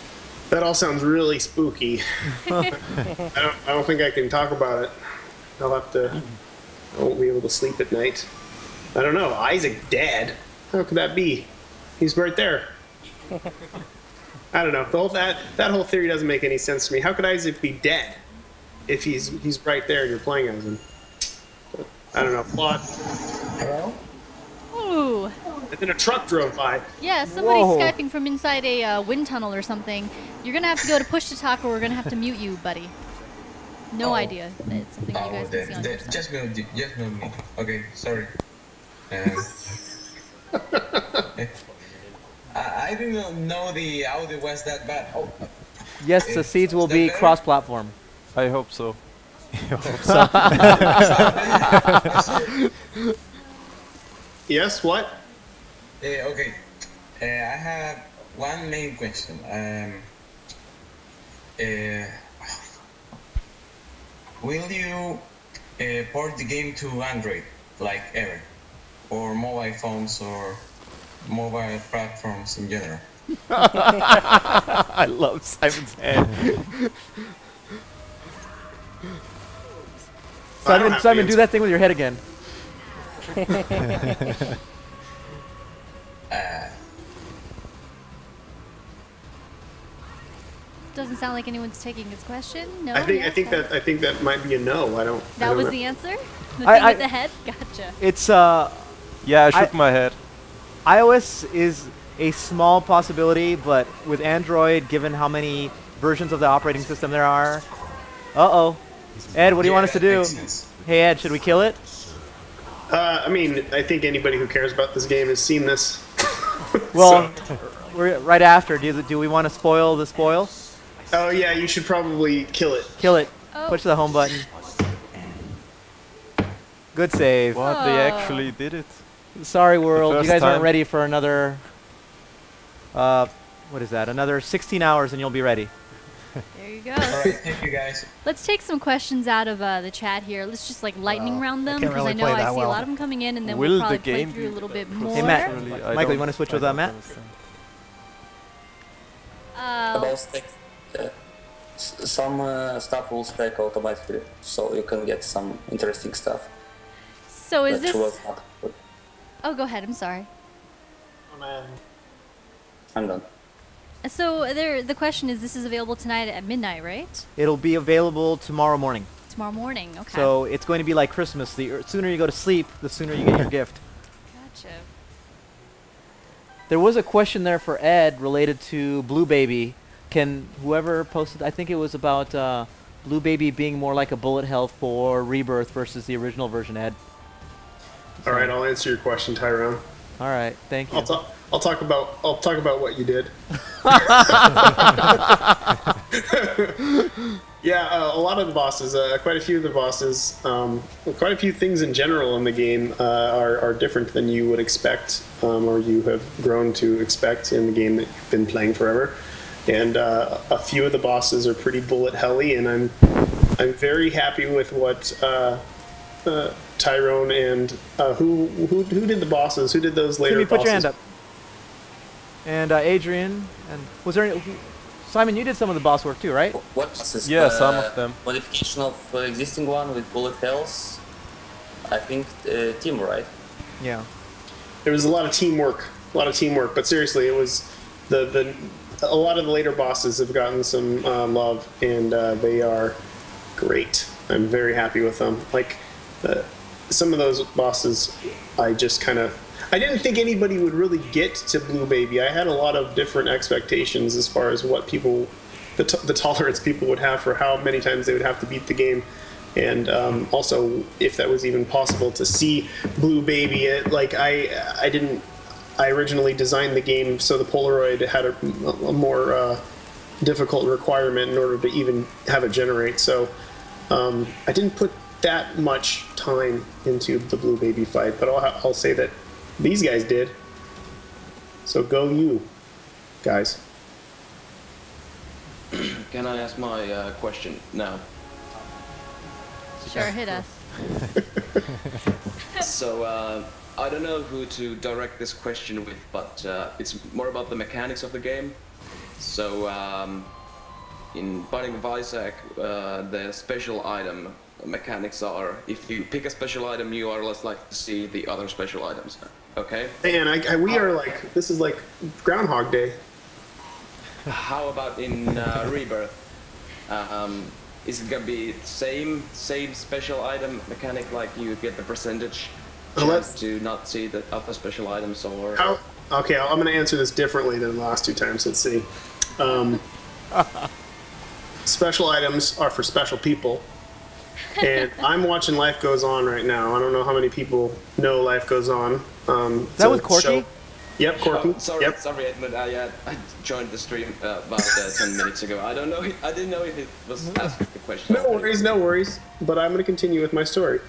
That all sounds really spooky. I don't think I can talk about it. I won't be able to sleep at night. I don't know. Isaac dead? How could that be? He's right there. I don't know. That whole theory doesn't make any sense to me. How could Isaac be dead if he's right there and you're playing as him? But, I don't know. Plot. Hello? Ooh. And then a truck drove by. Yeah, somebody's Skyping from inside a wind tunnel or something. You're going to have to go to push to talk or we're going to have to mute you, buddy. No idea. It's something you guys can see on your side. Just mute me. Okay, sorry. I didn't know the audio was that bad. Oh. Yes, the seeds will be cross-platform. I hope so. Yes, what? Okay. I have one main question. will you port the game to Android, like ever, or mobile phones or mobile platforms in general? I love Simon's head. Simon, do that thing with your head again. Doesn't sound like anyone's taking his question. No. I think that might be a no. I don't. That I don't was know. the answer. The thing with the head. Gotcha. It's Yeah, I shook my head. iOS is a small possibility, but with Android, given how many versions of the operating system there are. Uh-oh. Ed, what do you want us to do? Hey, Ed, should we kill it? I mean, I think anybody who cares about this game has seen this. Well, we're right after. Do we want to spoil the spoil? Oh yeah, you should probably kill it. Kill it. Push the home button. Good save. What? They actually did it. Sorry, world. You guys aren't time. ready for another. What is that? Another 16 hours, and you'll be ready. There you go. Alright, thank you guys. Let's take some questions out of the chat here. Let's just like lightning round them because I know I see a lot of them coming in, and then we'll probably play through a little bit more. Hey Matt, Michael, you want to switch with Matt? About stack, some stuff will stack automatically, so you can get some interesting stuff. So is That this? was not good. Oh, go ahead. I'm sorry. Oh man. I'm done. So the question is, this is available tonight at midnight, right? It'll be available tomorrow morning. Tomorrow morning. Okay. So it's going to be like Christmas. The sooner you go to sleep, the sooner you get your gift. Gotcha. There was a question there for Ed related to Blue Baby. Can whoever posted, I think it was about Blue Baby being more like a bullet hell for Rebirth versus the original version, Ed. All right, I'll answer your question, Tyrone. All right, thank you. I'll talk about what you did. Yeah, a lot of the bosses, quite a few of the bosses, quite a few things in general in the game are different than you would expect, or you have grown to expect in the game that you've been playing forever. And a few of the bosses are pretty bullet helly, and I'm very happy with what Tyrone and who did the bosses? Who did those later Timmy, bosses? put your hand up. And Adrian, and was there any, Simon? You did some of the boss work too, right? What's this? Yeah, some of them. Modification of existing one with bullet hells. I think team, right? Yeah. There was a lot of teamwork, but seriously, it was a lot of the later bosses have gotten some love, and they are great. I'm very happy with them. Like some of those bosses, I didn't think anybody would really get to Blue Baby. I had a lot of different expectations as far as what people, the tolerance people would have for how many times they would have to beat the game. And also, if that was even possible to see Blue Baby, I originally designed the game so the Polaroid had a more difficult requirement in order to even have it generate. So I didn't put that much time into the Blue Baby fight, but I'll say that these guys did. So go you, guys. Can I ask my question now? Sure, hit us. So, I don't know who to direct this question with, but it's more about the mechanics of the game. So, in Binding of Isaac, the special item mechanics are, if you pick a special item, you are less likely to see the other special items. Okay? Man, we are like, this is like Groundhog Day. How about in Rebirth? Is it gonna be same special item mechanic, like you get the percentage chance to not see the other special items, or? Okay, I'm gonna answer this differently than the last two times. Let's see. Special items are for special people. And I'm watching Life Goes On right now. I don't know how many people know Life Goes On. Is that with Corky? Show. Yep, Corky. Sorry, Edmund. I joined the stream about 10 minutes ago. I didn't know if it was asking the question. No worries. But I'm going to continue with my story.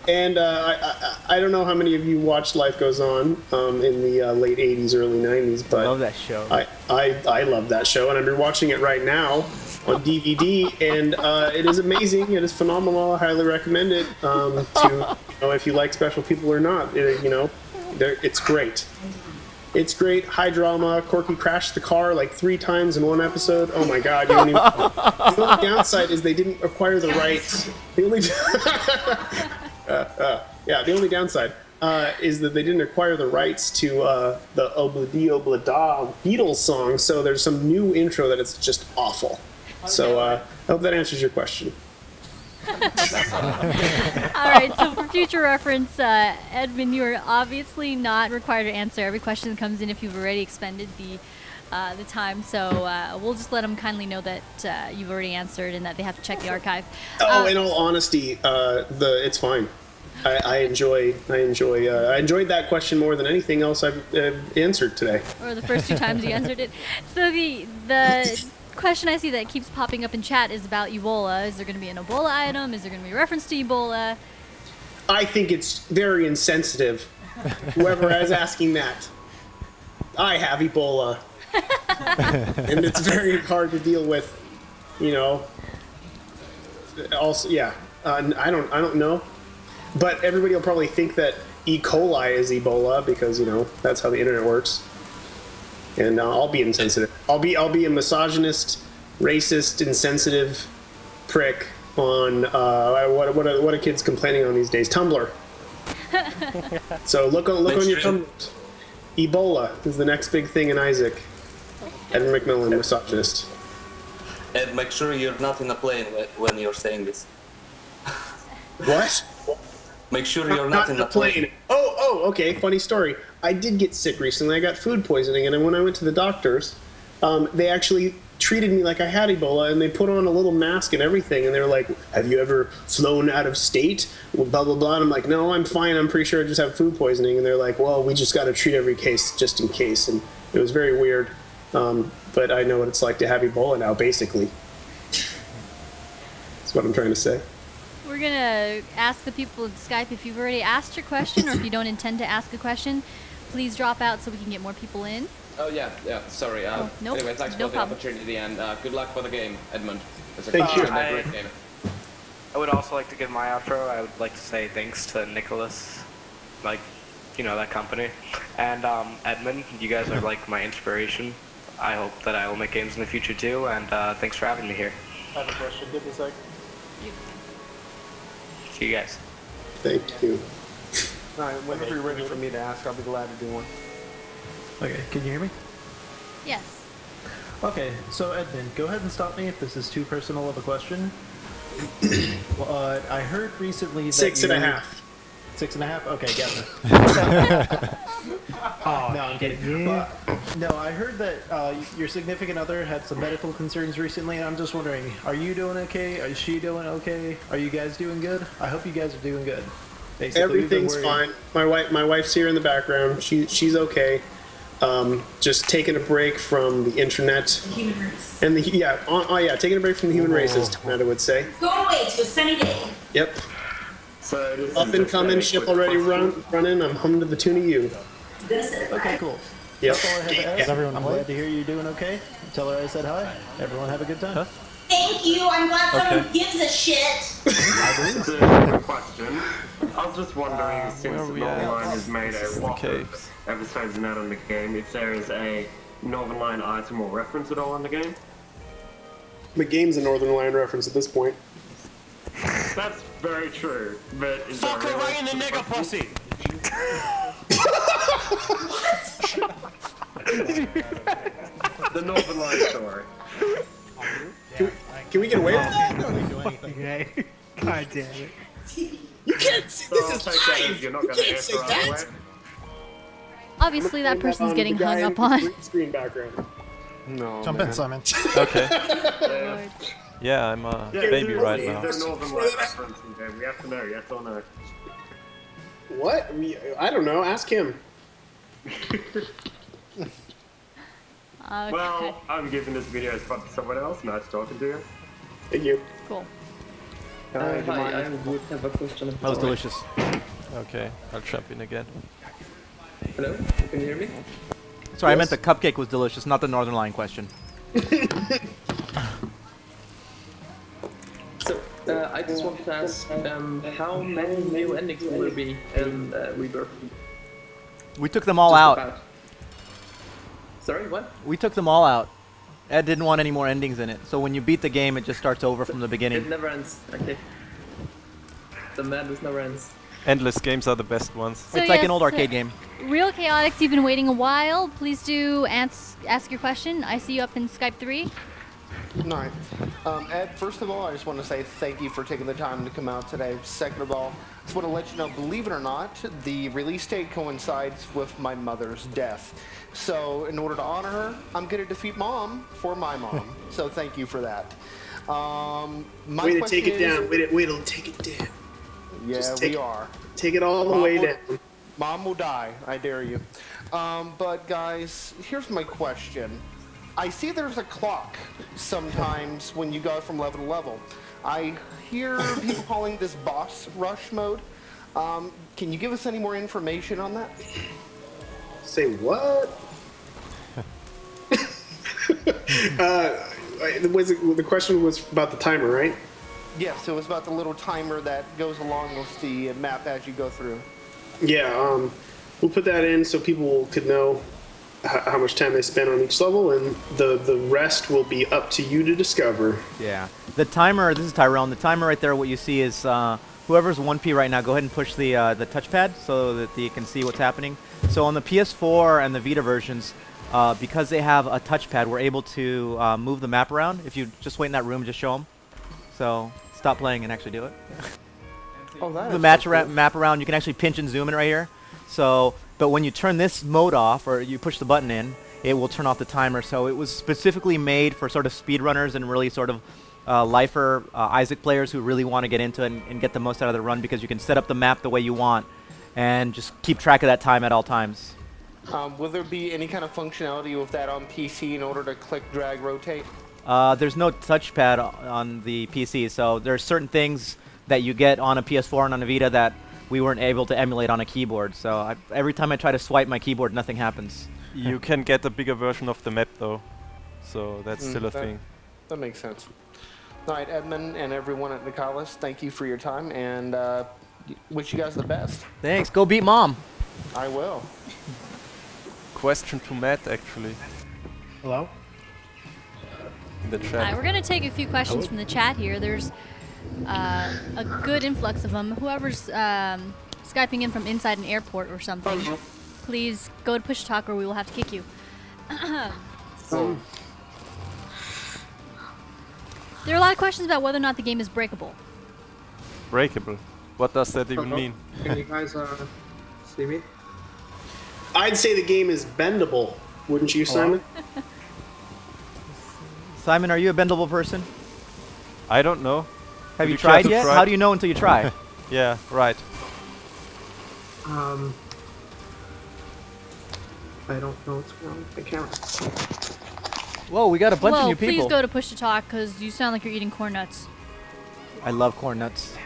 And I don't know how many of you watched Life Goes On in the late 80s, early 90s, but I love that show. I love that show, and I'm rewatching it right now. on DVD, and it is amazing. It is phenomenal. I highly recommend it. If you like Special People or not, it's great. It's great. High drama. Corky crashed the car like 3 times in one episode. Oh my god! The only downside is they didn't acquire the rights. The only the only downside is that they didn't acquire the rights to the Obladi Oblada Beatles song. So there's some new intro that it's just awful. So I hope that answers your question. Alright, so for future reference, Edmund, you are obviously not required to answer every question that comes in if you've already expended the time, so we'll just let them kindly know that you've already answered and that they have to check the archive. In all honesty, it's fine. I enjoyed that question more than anything else I've answered today. Or the first 2 times you answered it. So the question I see that keeps popping up in chat is about Ebola. Is there going to be an Ebola item? Is there going to be a reference to Ebola? I think it's very insensitive. Whoever is asking that. I have Ebola. And it's very hard to deal with, Also, yeah. I don't know. But everybody will probably think that E. coli is Ebola because, that's how the internet works. And I'll be insensitive. I'll be a misogynist, racist, insensitive prick on what are kids complaining on these days? Tumblr. So look on your Tumblr. Ebola is the next big thing in Isaac. Edmund McMillan, misogynist. Ed, make sure you're not in a plane when you're saying this. What? Make sure you're not in a plane. Oh, okay. Funny story. I did get sick recently. I got food poisoning, and when I went to the doctors, they actually treated me like I had Ebola, and they put on a little mask and everything, and they were like, "Have you ever flown out of state?" Well, blah blah blah. And I'm like, "No, I'm fine. I'm pretty sure I just have food poisoning." And they're like, "Well, we just got to treat every case just in case." And it was very weird, but I know what it's like to have Ebola now, basically. That's what I'm trying to say. We're going to ask the people in Skype if you've already asked your question or if you don't intend to ask a question, please drop out so we can get more people in. Oh, yeah, sorry. Nope, anyway, thanks no for the problem. opportunity and good luck for the game, Edmund. It's a Thank you. great game. I would also like to give my outro. I would like to say thanks to NICALiS, that company. And Edmund, you guys are like my inspiration. I hope that I will make games in the future too, and thanks for having me here. I have a question. Give me a sec. See you guys. Thank you. Alright, whenever you're ready for me to ask, I'll be glad to do one. Okay, can you hear me? Yes. Okay, so Edmund, go ahead and stop me if this is too personal of a question. Well, I heard recently that 6.5. 6.5? Okay, got it. Oh, no, I'm kidding. No, I heard that your significant other had some medical concerns recently, and I'm just wondering, are you doing okay? Is she doing okay? Are you guys doing good? I hope you guys are doing good. Basically, everything's fine. My wife's here in the background. She's okay. Just taking a break from the internet. Human race. And taking a break from the human race, as Tonetta would say. Go away to a sunny day. Yep. So up and coming, ship already running. I'm humming to the tune of you. Okay, cool. Yep. That's all I have to ask. I'm glad to hear you're doing okay. Tell her I said hi. Everyone have a good time. Thank you. I'm glad someone gives a shit. Quick question. I was just wondering, since Northern Line has made a lot of episodes now in the game, if there is a Northern Line item or reference at all in the game? The game's a Northern Line reference at this point. That's very true, but is Fuck there her right in the nigger pussy! The Northern Line story. Can we get away with that? God damn it. You can't say this is live! You're not You gonna can't say answer that! right away. Obviously, that person's getting hung up on. Green screen background. No. Jump in, Simon. Okay. Yeah, I'm a baby right now. Is there Northern Line reference in there? We have to know, yes or no? What? I don't know. Ask him. Okay. Well, I'm giving this video a spot to someone else. Nice talking to you. Thank you. Cool. Hi, I would have a question. That was delicious. Okay, I'll jump in again. Hello, can you hear me? Sorry, I meant the cupcake was delicious, not the Northern Line question. I just want to ask, how many new endings will there be in Rebirth? We took them all out. Sorry, what? We took them all out. Ed didn't want any more endings in it. So when you beat the game, it just starts over from the beginning. It never ends. Okay. The madness never ends. Endless games are the best ones. So it's like an old arcade game. Real Chaotix, you've been waiting a while. Please do ask your question. I see you up in Skype 3. Alright. Ed, first of all, I just want to say thank you for taking the time to come out today. Second of all, I just want to let you know, believe it or not, the release date coincides with my mother's death. So in order to honor her, I'm going to defeat Mom for my mom. So thank you for that. Way to take it down. Way to take it down. Yeah, we are. Take it all the way down. Mom will die. I dare you. But guys, here's my question. I see there's a clock sometimes when you go from level to level. I hear people calling this boss rush mode. Can you give us any more information on that? Say what? The question was about the timer, right? Yes, it was about the little timer that goes along with the map as you go through. Yeah, we'll put that in so people could know how much time they spend on each level, and the rest will be up to you to discover. Yeah. The timer, this is Tyrone, the timer right there, what you see is whoever's 1P right now, go ahead and push the touchpad so that you can see what's happening. So on the PS4 and the Vita versions, because they have a touchpad, we're able to move the map around. If you just wait in that room, just show them. So stop playing and actually do it. Oh, that the is map around, you can actually pinch and zoom in right here. So, but when you turn this mode off, or you push the button in, it will turn off the timer. So it was specifically made for sort of speedrunners and really sort of lifer Isaac players who really want to get into it and get the most out of the run, because you can set up the map the way you want and just keep track of that time at all times. Will there be any kind of functionality with that on PC in order to click, drag, rotate? There's no touchpad on the PC, so there's certain things that you get on a PS4 and on a Vita that we weren't able to emulate on a keyboard. So every time I try to swipe my keyboard, nothing happens. You can get a bigger version of the map though, so that's still a thing. That makes sense. All right, Edmund and everyone at NICALiS, thank you for your time, and wish you guys the best. Thanks. Go beat Mom. I will. Question to Matt, actually. Hello? In the chat. All right, we're going to take a few questions from the chat here. There's a good influx of them. Whoever's Skyping in from inside an airport or something, please go to push talk or we will have to kick you. There are a lot of questions about whether or not the game is breakable. Breakable? What does that even mean? Can you guys see me? I'd say the game is bendable, wouldn't you, Simon? Simon, are you a bendable person? I don't know. Have you tried yet? How do you know until you try? Yeah, right. I don't know what's wrong with the camera. Whoa, we got a bunch of new people. Please go to push to talk because you sound like you're eating corn nuts. I love corn nuts.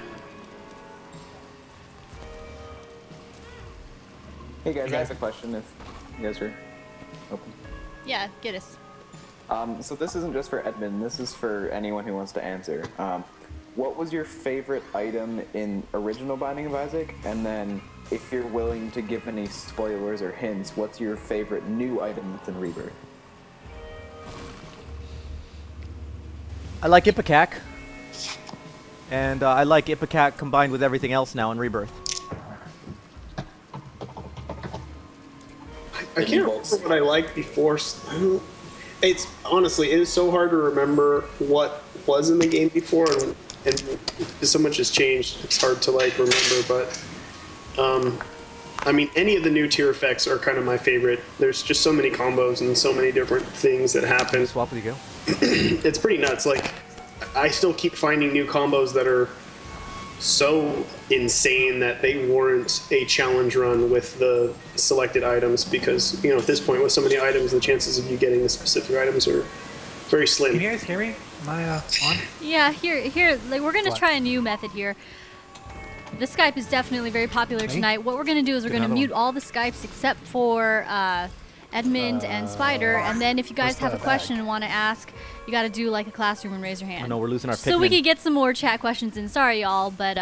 Hey guys, I have a question if you guys are open. Yeah, get us. So this isn't just for Edmund, this is for anyone who wants to answer. What was your favorite item in original Binding of Isaac? And then, if you're willing to give any spoilers or hints, what's your favorite new item within Rebirth? I like Ipecac. And I like Ipecac combined with everything else now in Rebirth. I can't remember what I liked before. It's honestly, it is so hard to remember what was in the game before, and so much has changed. It's hard to like remember, but I mean, any of the new tier effects are kind of my favorite. There's just so many combos and so many different things that happen. Swap with you go. It's pretty nuts. Like, I still keep finding new combos that are so insane that they warrant a challenge run with the selected items, because, you know, at this point with so many items, the chances of you getting the specific items are very slim. Can you guys hear me? Am I on? Yeah, here, like, we're gonna try a new method here. The Skype is definitely very popular tonight. What we're gonna do is we're gonna mute all the Skypes except for Edmund and Spider, and then if you guys have a question and want to ask, you got to do like a classroom and raise your hand. I know we're losing our So we Pikmin. could get some more chat questions in. Sorry, y'all, but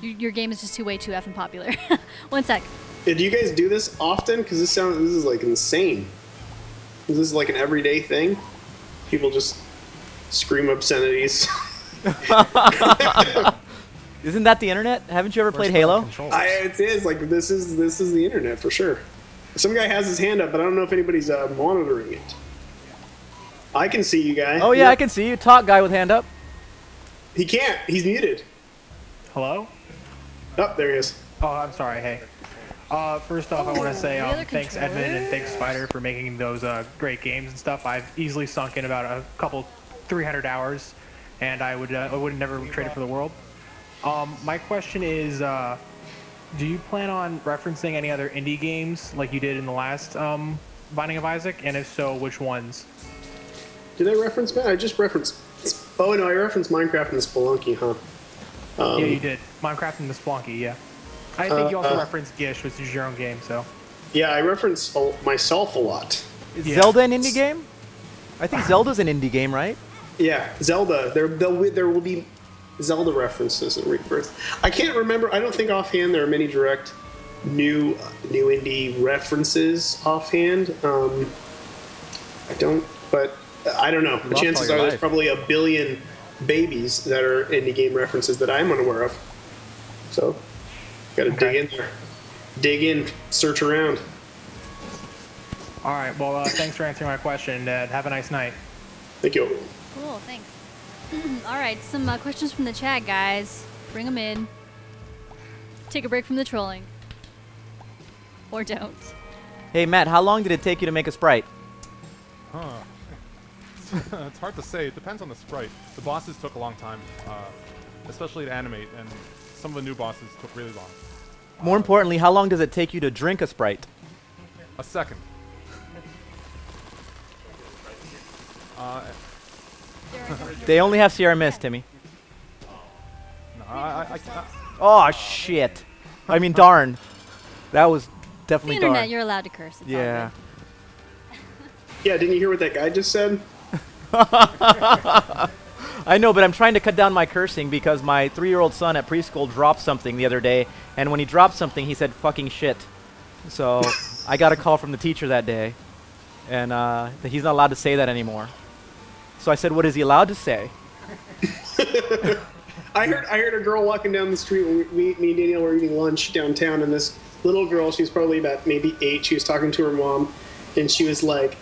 your game is just way too effing popular. 1 sec. Do you guys do this often? Because this is like insane. Is this like an everyday thing? People just scream obscenities. Isn't that the internet? Haven't you ever played Halo? It is like this is the internet for sure. Some guy has his hand up, but I don't know if anybody's monitoring it. I can see you, guy. Oh yeah, I can see you. Talk, guy with hand up. He can't. He's muted. Hello? Oh, there he is. Oh, I'm sorry. Hey. First off, I want to say thanks Edmund and thanks Spider for making those great games and stuff. I've easily sunk in about a couple 300 hours, and I would never trade it for the world. My question is, do you plan on referencing any other indie games like you did in the last Binding of Isaac? And if so, which ones? Did I reference that? I just referenced... Oh, no, I referenced Minecraft and the Spelunky, huh? Yeah, you did. Minecraft and the Spelunky, yeah. I think you also referenced Gish, which is your own game, so... Yeah, I reference myself a lot. Is Zelda an indie game? I think Zelda's an indie game, right? Yeah, Zelda. There will be Zelda references in Rebirth. I can't remember. I don't think offhand there are many direct new indie references offhand. I don't, but I don't know. The chances are there's probably a billion babies that are indie game references that I'm unaware of. So, got to dig in there. Dig in, search around. All right, well, thanks for answering my question, Ed. Have a nice night. Thank you. Cool, thanks. All right, some questions from the chat, guys. Bring them in. Take a break from the trolling. Or don't. Hey, Matt, how long did it take you to make a sprite? Huh. It's hard to say. It depends on the sprite. The bosses took a long time, especially to animate, and some of the new bosses took really long. More importantly, how long does it take you to drink a sprite? A second. They only have Sierra Mist, Timmy. No, I can't. Oh, shit. I mean, darn. That was definitely The internet, darn. you're allowed to curse. It's Yeah. Yeah, didn't you hear what that guy just said? I know, but I'm trying to cut down my cursing because my 3-year-old son at preschool dropped something the other day, and when he dropped something, he said fucking shit. So I got a call from the teacher that day, and that he's not allowed to say that anymore. So I said, what is he allowed to say? I heard a girl walking down the street when me and Danielle were eating lunch downtown, and this little girl, she was probably about maybe 8, she was talking to her mom, and she was like,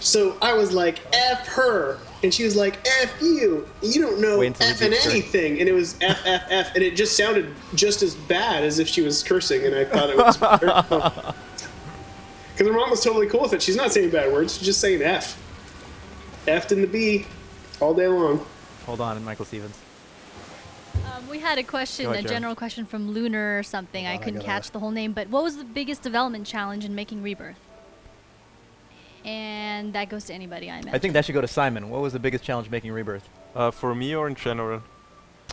so I was like, F her, and she was like, F you, you don't know F-ing anything, and it was F, F, F, and it just sounded just as bad as if she was cursing, and I thought it was because her mom was totally cool with it. She's not saying bad words, she's just saying F. F'd in the B all day long. Hold on, Michael Stevens. We had a question, Go ahead, a general question from Lunar or something. I couldn't catch the whole name, but what was the biggest development challenge in making Rebirth? And that goes to anybody, I imagine. I think that should go to Simon. What was the biggest challenge making Rebirth? For me or in general?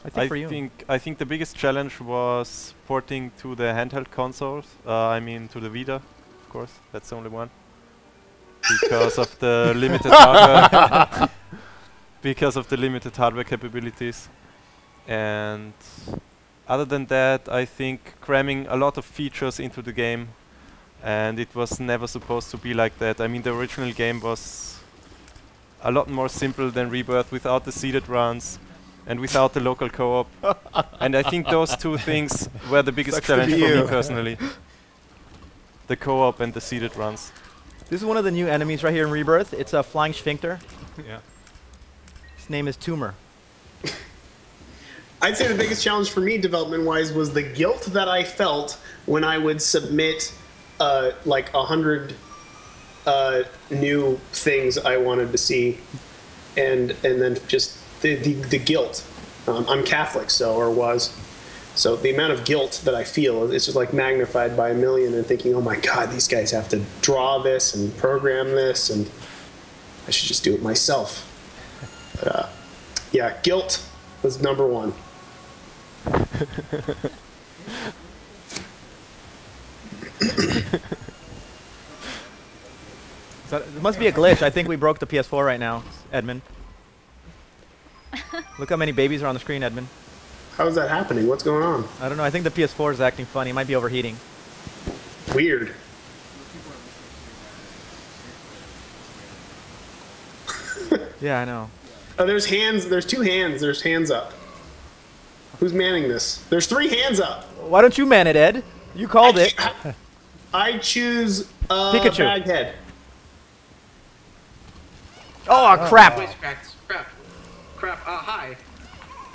I think for you. I think the biggest challenge was porting to the handheld consoles. I mean to the Vita, of course. That's the only one. Because of the limited hardware. Because of the limited hardware capabilities. And other than that, I think cramming a lot of features into the game, and it was never supposed to be like that. I mean, the original game was a lot more simple than Rebirth without the seeded runs and without the local co-op. And I think those two things were the biggest challenge for me personally. The co-op and the seeded runs. This is one of the new enemies right here in Rebirth. It's a flying sphincter. Yeah. His name is Tumor. I'd say the biggest challenge for me development-wise was the guilt that I felt when I would submit like 100 new things I wanted to see, and then just the guilt. I'm Catholic, or was. So the amount of guilt that I feel is just like magnified by 1,000,000, and thinking, oh my God, these guys have to draw this and program this, and I should just do it myself. But yeah, guilt was number one. It must be a glitch. I think we broke the PS4 right now, Edmund. Look how many babies are on the screen, Edmund. How is that happening? What's going on? I don't know. I think the PS4 is acting funny. It might be overheating. Weird. Yeah, I know. Oh, there's hands. There's 2 hands. There's hands up. Who's manning this? There's 3 hands up. Why don't you man it, Ed? You called it. I choose Pikachu. Baghead. Oh, crap. Crap. Hi.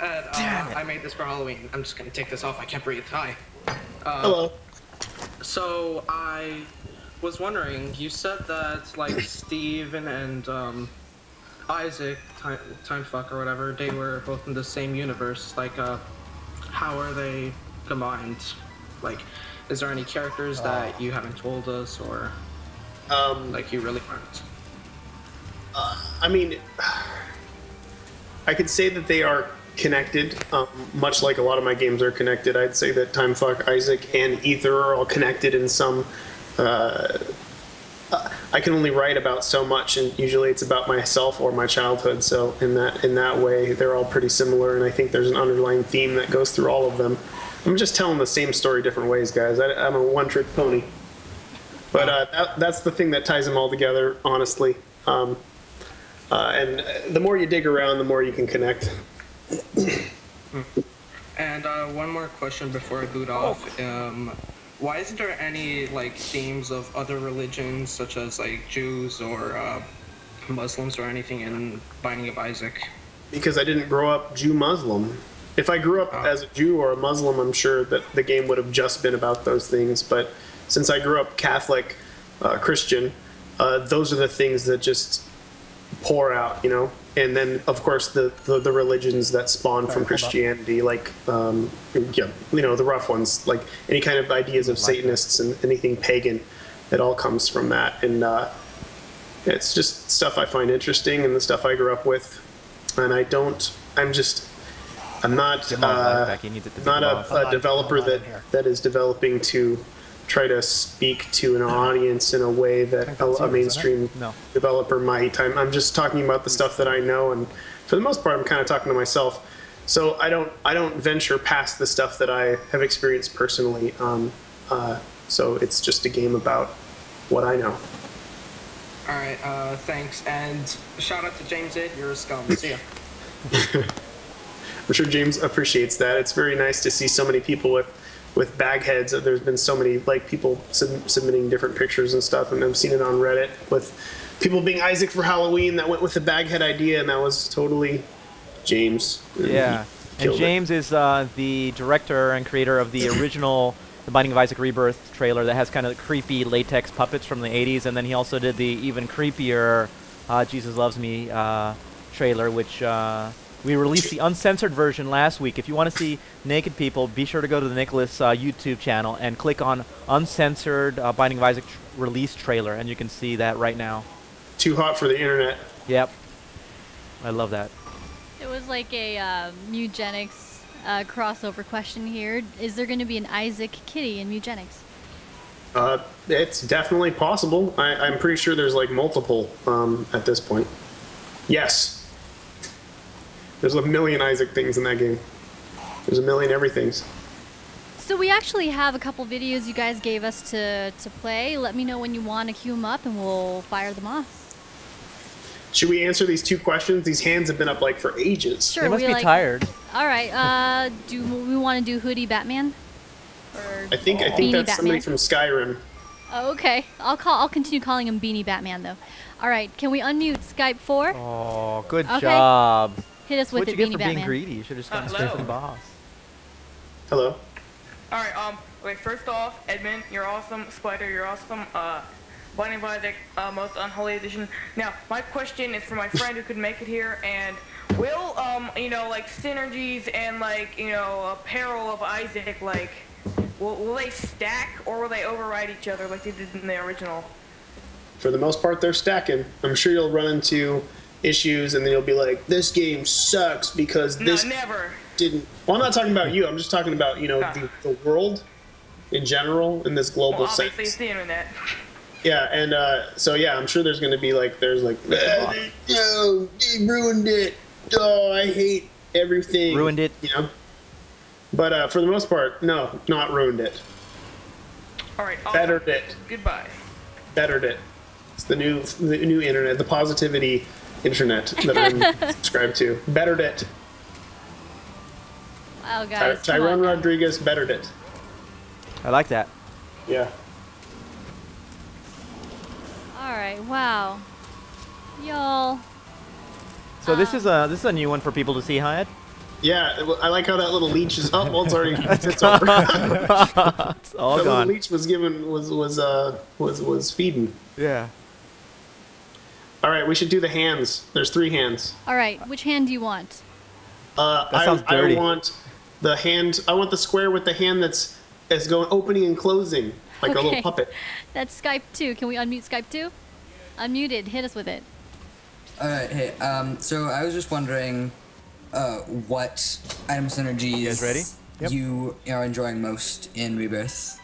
I made this for Halloween. I'm just gonna take this off. I can't breathe. Hi. Hello. So I was wondering, you said that like Steven and Isaac, Timefuck or whatever, they were both in the same universe. Like, how are they combined? Like, is there any characters that you haven't told us, or like you really aren't? I mean, I could say that they are connected, much like a lot of my games are connected. I'd say that Timefuck, Isaac, and Ether are all connected in some. I can only write about so much, and usually it's about myself or my childhood. So in that way, they're all pretty similar, and I think there's an underlying theme that goes through all of them. I'm just telling the same story different ways, guys. I'm a one-trick pony. But that's the thing that ties them all together, honestly. And the more you dig around, the more you can connect. And one more question before I boot off. Why isn't there any like themes of other religions, such as like Jews or Muslims or anything in Binding of Isaac? Because I didn't grow up Jew-Muslim. If I grew up as a Jew or a Muslim, I'm sure that the game would have just been about those things. But since I grew up Catholic, Christian, those are the things that just pour out, you know. And then, of course, the religions that spawn from Christianity, like, yeah, you know, the rough ones, like any kind of ideas of Satanists and anything pagan, it all comes from that. And it's just stuff I find interesting and the stuff I grew up with. And I'm not a developer that is developing to try to speak to an audience in a way that a mainstream developer might. I'm just talking about the stuff that I know, and for the most part, I'm kind of talking to myself. So I don't venture past the stuff that I have experienced personally. So it's just a game about what I know. All right, thanks, and shout out to James Ed. You're a scum. See ya. I'm sure James appreciates that. It's very nice to see so many people with bag heads. There's been so many like people submitting different pictures and stuff, and I've seen it on Reddit with people being Isaac for Halloween that went with the bag head idea, and that was totally James. Yeah, and James is the director and creator of the original The Binding of Isaac Rebirth trailer that has kind of creepy latex puppets from the 80s, and then he also did the even creepier Jesus Loves Me trailer, which we released the uncensored version last week. If you want to see naked people, be sure to go to the NICALiS YouTube channel and click on uncensored Binding of Isaac release trailer, and you can see that right now. Too hot for the internet. Yep. I love that. It was like a Mugenics crossover question here. Is there going to be an Isaac kitty in Mugenics? It's definitely possible. I'm pretty sure there's like multiple at this point. Yes. There's a million Isaac things in that game. There's a million everythings. So we actually have a couple videos you guys gave us to play. Let me know when you want to queue them up and we'll fire them off. Should we answer these 2 questions? These hands have been up like for ages. Sure, they must be tired. All right. Do we want to do Hoodie Batman? Or I think that's Batman? somebody from Skyrim. Oh, okay. I'll continue calling him Beanie Batman though. All right. Can we unmute Skype 4? Oh, good job. Hit us with What'd it, you Beanie get for Batman. being greedy? You should have just gone straight for the boss. Hello. Alright, okay, first off, Edmund, you're awesome. Spider, you're awesome. Binding of Isaac, most unholy edition. Now, my question is for my friend who could make it here, and will, you know, like, synergies and, like, you know, apparel of Isaac, like, will they stack, or will they override each other like they did in the original? For the most part, they're stacking. I'm sure you'll run into issues, and then you'll be like, this game sucks because this didn't. Well, I'm not talking about you. I'm just talking about, you know, the world in general in this global sense. Obviously, it's the internet. Yeah, and so yeah, I'm sure there's going to be like, no, they ruined it. Oh, I hate everything. Ruined it. You know. But for the most part, no, not ruined it. All right. Bettered it. Goodbye. Bettered it. It's the new internet, the positivity internet that I'm subscribed to. Bettered it. Wow, guys. Tyrone Rodriguez bettered it. I like that. Yeah. All right. Wow. Y'all. So this is a new one for people to see, huh, Ed? Yeah, I like how that little leech is. Oh, well, it's already. It's over. It's all that gone. little leech was feeding. Yeah. All right, we should do the hands. There's 3 hands. All right. Which hand do you want? That sounds dirty. I want the hand. I want the square with the hand that's going opening and closing like a little puppet. That's Skype 2. Can we unmute Skype 2? Unmuted. Hit us with it. All right. Hey. So I was just wondering, what item synergies you are enjoying most in Rebirth?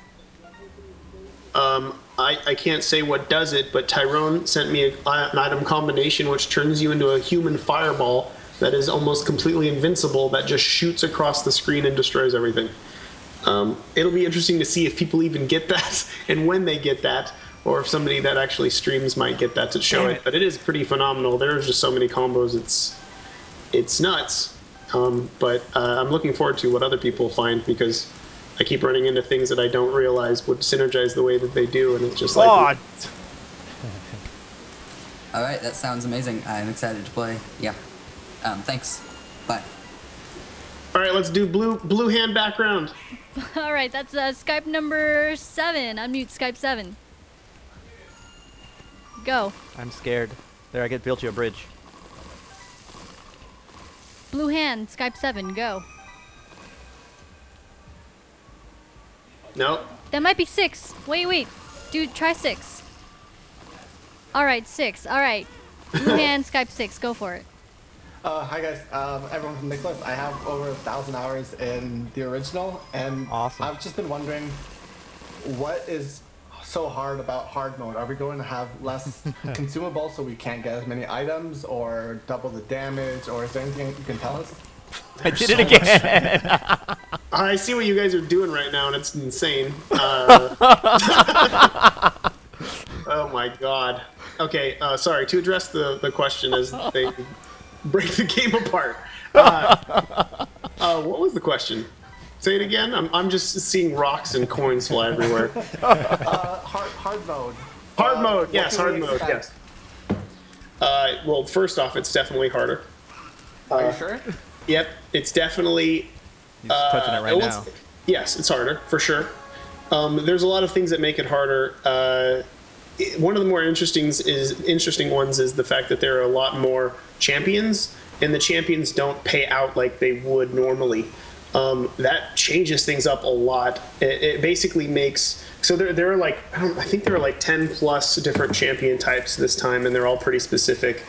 I can't say what does it, but Tyrone sent me an item combination which turns you into a human fireball that is almost completely invincible, that just shoots across the screen and destroys everything. It'll be interesting to see if people even get that and when they get that, or if somebody that actually streams might get that to show it. But it is pretty phenomenal. There's just so many combos. It's nuts. But I'm looking forward to what other people find, because I keep running into things that I don't realize would synergize the way that they do, and it's just like... All right, that sounds amazing. I'm excited to play. Yeah. Thanks. Bye. All right, let's do blue hand background. All right, that's Skype number 7. Unmute Skype 7. Go. I'm scared. There, I get built you a bridge. Blue hand, Skype 7. Go. Nope. That might be 6. Wait. Dude, try 6. All right, 6. All right. Blue hand, Skype 6. Go for it. Hi guys, everyone from NICALiS. I have over 1,000 hours in the original, and I've just been wondering, what is so hard about hard mode? Are we going to have less consumables so we can't get as many items, or double the damage, or is there anything you can tell us? I did it again. I see what you guys are doing right now, and it's insane. Oh my god. Okay, sorry, to address the question as they break the game apart. What was the question? Say it again. I'm just seeing rocks and coins fly everywhere. Hard mode. Hard mode. Yes, hard mode. Yes. Well, first off, it's definitely harder. Are you sure? Yep, it's definitely. He's touching it right now. Yes, it's harder for sure. There's a lot of things that make it harder. One of the more interesting ones is the fact that there are a lot more champions, and the champions don't pay out like they would normally. That changes things up a lot. It basically makes there are like I think there are like 10 plus different champion types this time, and they're all pretty specific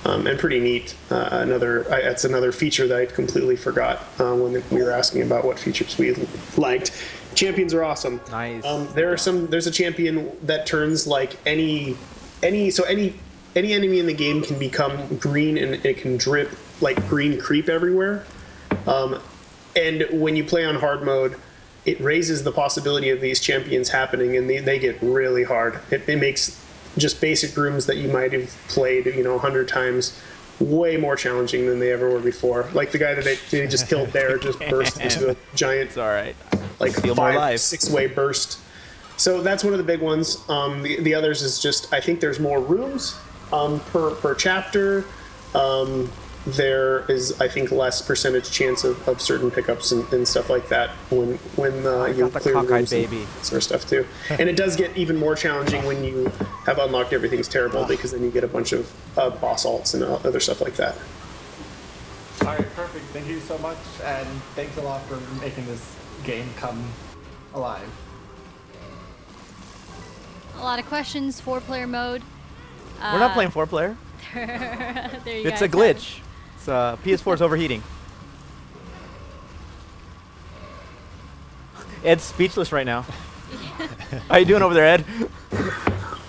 and pretty neat. That's another feature that I completely forgot when we were asking about what features we liked. Champions are awesome. Nice. There's a champion that turns like any enemy in the game can become green, and it can drip like green creep everywhere. And when you play on hard mode, it raises the possibility of these champions happening, and they get really hard. It makes just basic rooms that you might have played 100 times way more challenging than they ever were before. Like the guy that they just killed there just burst into a giant, like 5-6-way burst. So that's one of the big ones. The others is just, I think there's more rooms per chapter. There is, I think, less percentage chance of certain pickups and stuff like that when you clear rooms baby. And sort of stuff too. And it does get even more challenging when you have unlocked everything's terrible, because then you get a bunch of boss alts and other stuff like that. All right, perfect. Thank you so much, and thanks a lot for making this game come alive. A lot of questions. 4-player mode. We're not playing 4-player. There you It's a glitch. It's PS4 is overheating. Ed's speechless right now. How you doing over there, Ed?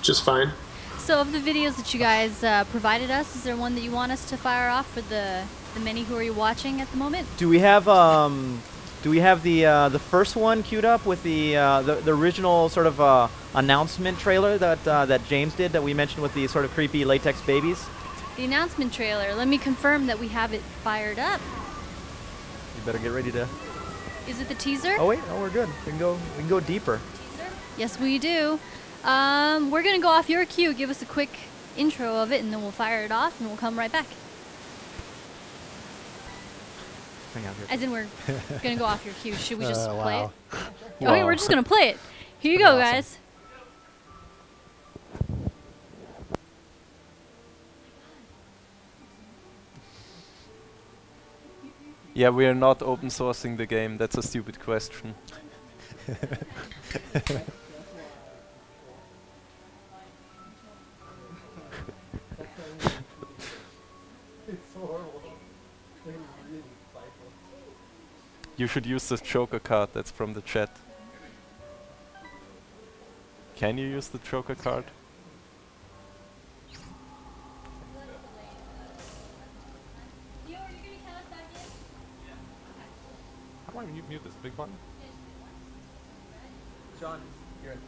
just fine. So of the videos that you guys provided us, is there one that you want us to fire off for the many who are watching at the moment? Do we have the first one queued up with the original sort of announcement trailer that James did that we mentioned with the sort of creepy latex babies? The announcement trailer. Let me confirm that we have it fired up. You better get ready to. Is it the teaser? Oh wait, no, we're good. We can go deeper. Teaser? Yes, we do. We're gonna go off your cue. Give us a quick intro of it, and then we'll fire it off, and we'll come right back. Hang out here. As in, we're gonna go off your cue. Should we just play wow. it? Okay, we're just gonna play it. Here you go, guys. Yeah, we are not open sourcing the game. That's a stupid question. You should use the Joker card. That's from the chat. Can you use the Joker card? How do I mute this big button? John, you're in.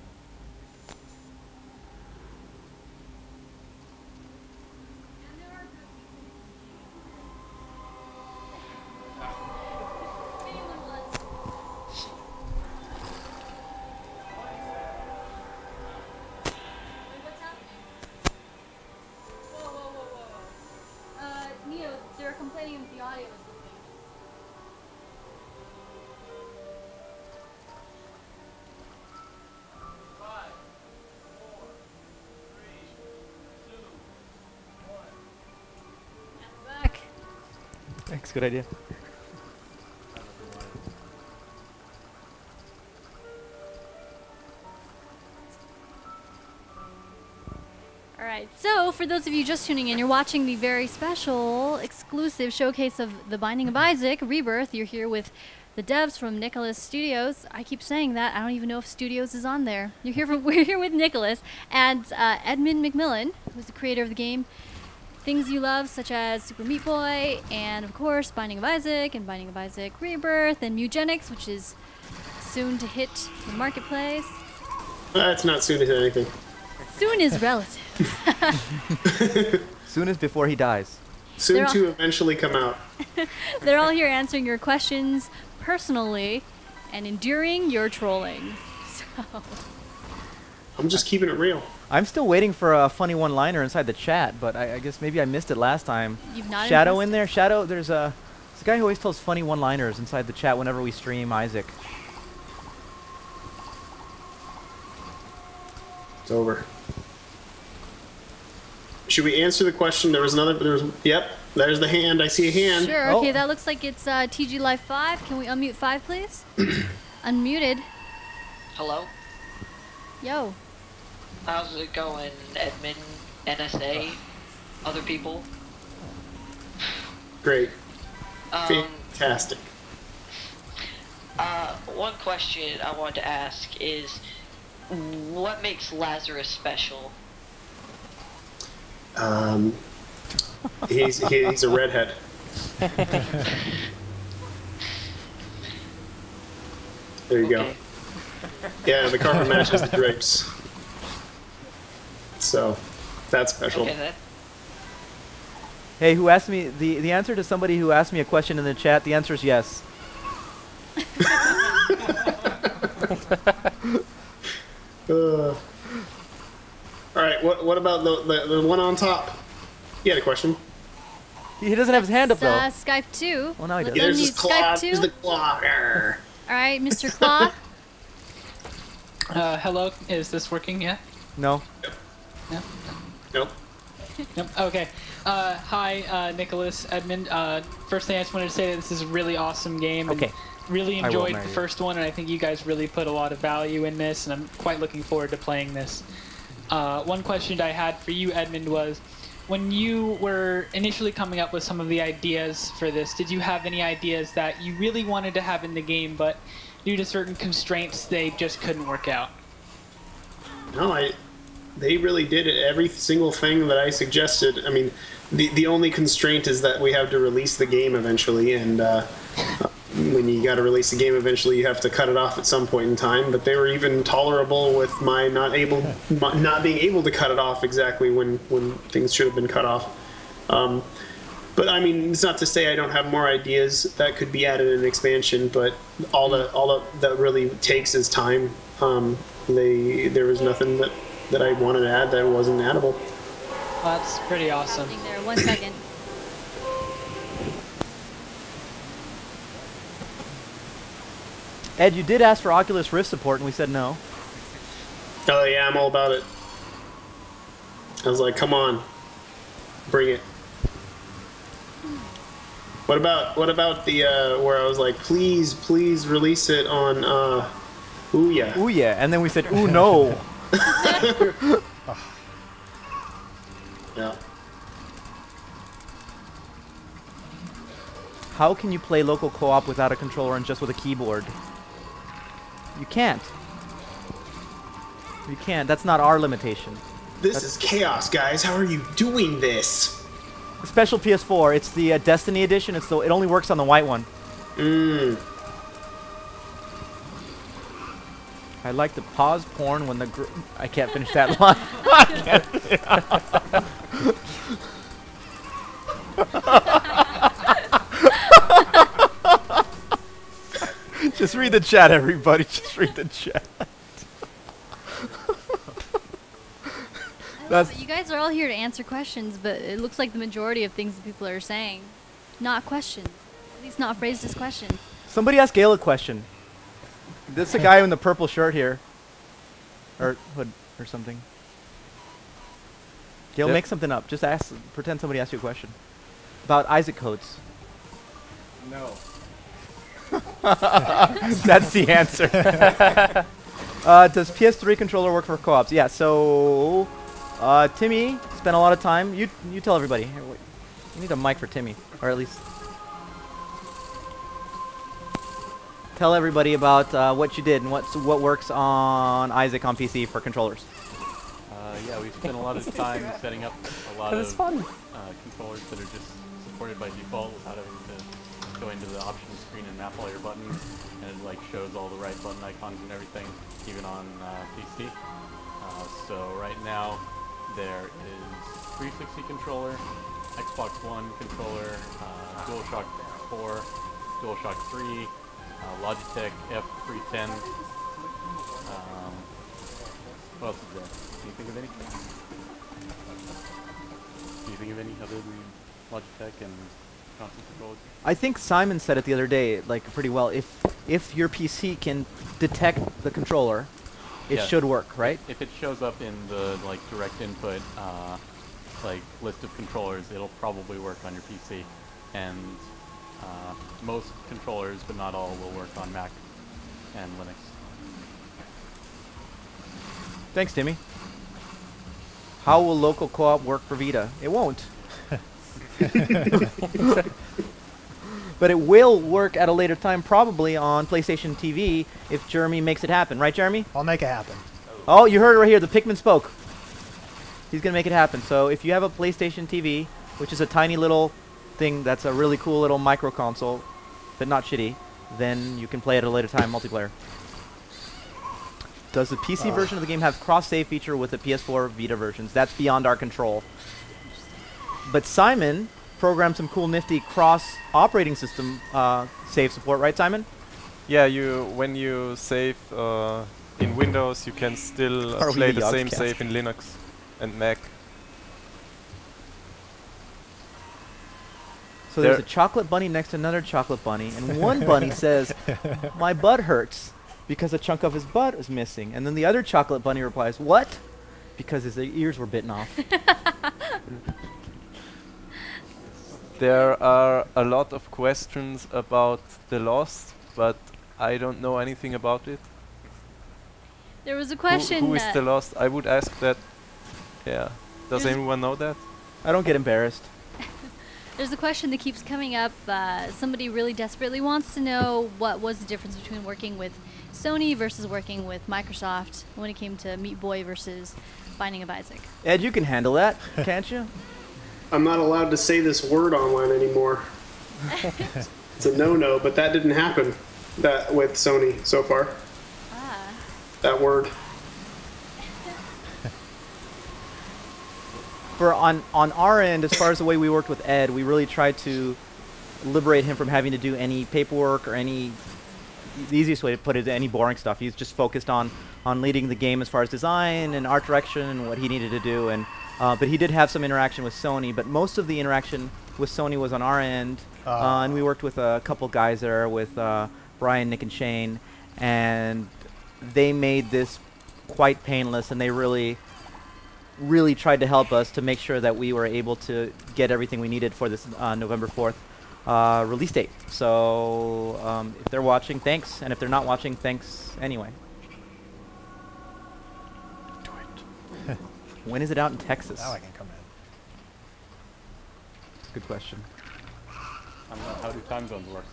Neo, they're complaining that the audio is looping. Back. Thanks, good idea. Alright, so for those of you just tuning in, you're watching the very special, exclusive showcase of The Binding of Isaac, Rebirth. You're here with the devs from NICALiS Studios. I keep saying that. I don't even know if Studios is on there. We're here with NICALiS and Edmund McMillan, who's the creator of the game Things You Love, such as Super Meat Boy, and of course Binding of Isaac, and Binding of Isaac Rebirth, and Mugenics, which is soon to hit the marketplace. It's not soon to hit anything. Soon is relative. Soon as before he dies. Soon to eventually come out. They're all here answering your questions personally and enduring your trolling. So. I'm just keeping it real. I'm still waiting for a funny one-liner inside the chat, but I guess maybe I missed it last time. You've not Shadow in there? Shadow, there's a guy who always tells funny one-liners inside the chat whenever we stream Isaac. It's over. Should we answer the question? Yep, there's the hand. I see a hand. Sure, okay, that looks like it's TG Live 5. Can we unmute 5, please? Unmuted. Hello? Yo. How's it going, Edmund, NSA, other people? Great. Fantastic. One question I wanted to ask is, what makes Lazarus special? He's a redhead. There you go. Yeah, the carpet matches the drapes. So, that's special. Okay, then. Hey, who asked me, the answer to somebody who asked me a question in the chat, the answer is yes. Alright, what about the one on top? He had a question. He doesn't have his hand up, though. Skype 2. Well, now he does. There's his claw. Skype 2. There's the claw. Alright, Mr. Claw. Hello, is this working yet? No. No? Nope. Nope. Okay. Hi, NICALiS, Edmund. First thing I just wanted to say that this is a really awesome game. Okay. Really enjoyed the first one, and I think you guys really put a lot of value in this, and I'm quite looking forward to playing this. One question I had for you, Edmund, was when you were initially coming up with some of the ideas for this, did you have any ideas that you really wanted to have in the game, but due to certain constraints, they just couldn't work out? No, they really did every single thing that I suggested. I mean, the only constraint is that we have to release the game eventually, and when you got to release the game eventually, you have to cut it off at some point in time. But they were even tolerable with my not being able to cut it off exactly when things should have been cut off. But I mean, it's not to say I don't have more ideas that could be added in an expansion, but all that really takes is time. There was nothing that I wanted to add that wasn't addable. Well, that's pretty awesome. There, 1 second. Ed, you did ask for Oculus Rift support, and we said no. Oh yeah, I'm all about it. I was like, come on, bring it. What about the where I was like, please release it on Ouya. Ouya, and then we said, ooh no. Yeah. How can you play local co-op without a controller and just with a keyboard? You can't. You can't. That's not our limitation. This is chaos, guys. How are you doing this? Special PS4. It's the Destiny edition. It only works on the white one. I like to pause porn when the I can't finish that line. Just read the chat, everybody. Just read the chat. But you guys are all here to answer questions, but it looks like the majority of things that people are saying, not questions. At least not phrased as questions. Somebody ask Gail a question. This is a guy in the purple shirt here. Or hood or something. Gail, make something up. Just pretend somebody asked you a question. About Isaac codes. No. That's the answer. Does PS3 controller work for co-ops? Yeah, so Timmy spent a lot of time. You tell everybody. Here, wait. You need a mic for Timmy, or at least tell everybody about what you did and what works on Isaac on PC for controllers. Yeah, we've spent a lot of time setting up a lot of controllers that are just supported by default without having to go into the options screen and map all your buttons, and it like shows all the right button icons and everything, even on PC. So right now there is 360 controller, Xbox One controller, DualShock 4, DualShock 3, Logitech F310. What else is there? Can you think of anything? Can you think of any other than Logitech and console controllers? I think Simon said it the other day, like pretty well. If your PC can detect the controller, it should work, right? If it shows up in the like direct input like list of controllers, it'll probably work on your PC. And most controllers, but not all, will work on Mac and Linux. Thanks, Timmy. How will local co-op work for Vita? It won't. But it will work at a later time, probably on PlayStation TV, if Jeremy makes it happen. Right, Jeremy? I'll make it happen. Oh, you heard it right here. The Pikmin spoke. He's going to make it happen. So if you have a PlayStation TV, which is a tiny little thing that's a really cool little micro console, but not shitty, then you can play it at a later time multiplayer. Does the PC version of the game have cross-save feature with the PS4 Vita versions? That's beyond our control. But Simon programmed some cool nifty cross-operating system save support, right, Simon? Yeah, when you save in Windows, you can still play the same save in Linux and Mac. So there's a chocolate bunny next to another chocolate bunny, and one bunny says, "My butt hurts," because a chunk of his butt is missing. And then the other chocolate bunny replies, "What?" Because his ears were bitten off. There are a lot of questions about The Lost, but I don't know anything about it. There was a question. Who is The Lost? I would ask that. Yeah. Does anyone know that? I don't get embarrassed. There's a question that keeps coming up. Somebody really desperately wants to know what was the difference between working with Sony versus working with Microsoft when it came to Meat Boy versus Binding of Isaac. Ed, you can handle that, can't you? I'm not allowed to say this word online anymore. It's a no-no, but that didn't happen with Sony so far. Ah. That word. On our end, as far as the way we worked with Ed, we really tried to liberate him from having to do any paperwork or any, the easiest way to put it, any boring stuff. He's just focused on leading the game as far as design and art direction and what he needed to do. And but he did have some interaction with Sony, but most of the interaction with Sony was on our end. And we worked with a couple guys there, with Brian, Nick, and Shane, and they made this quite painless, and they really tried to help us to make sure that we were able to get everything we needed for this November 4th release date. So if they're watching, thanks, and if they're not watching, thanks anyway. Do it. When is it out in Texas? Now I can come in. Good question. How do time zones work?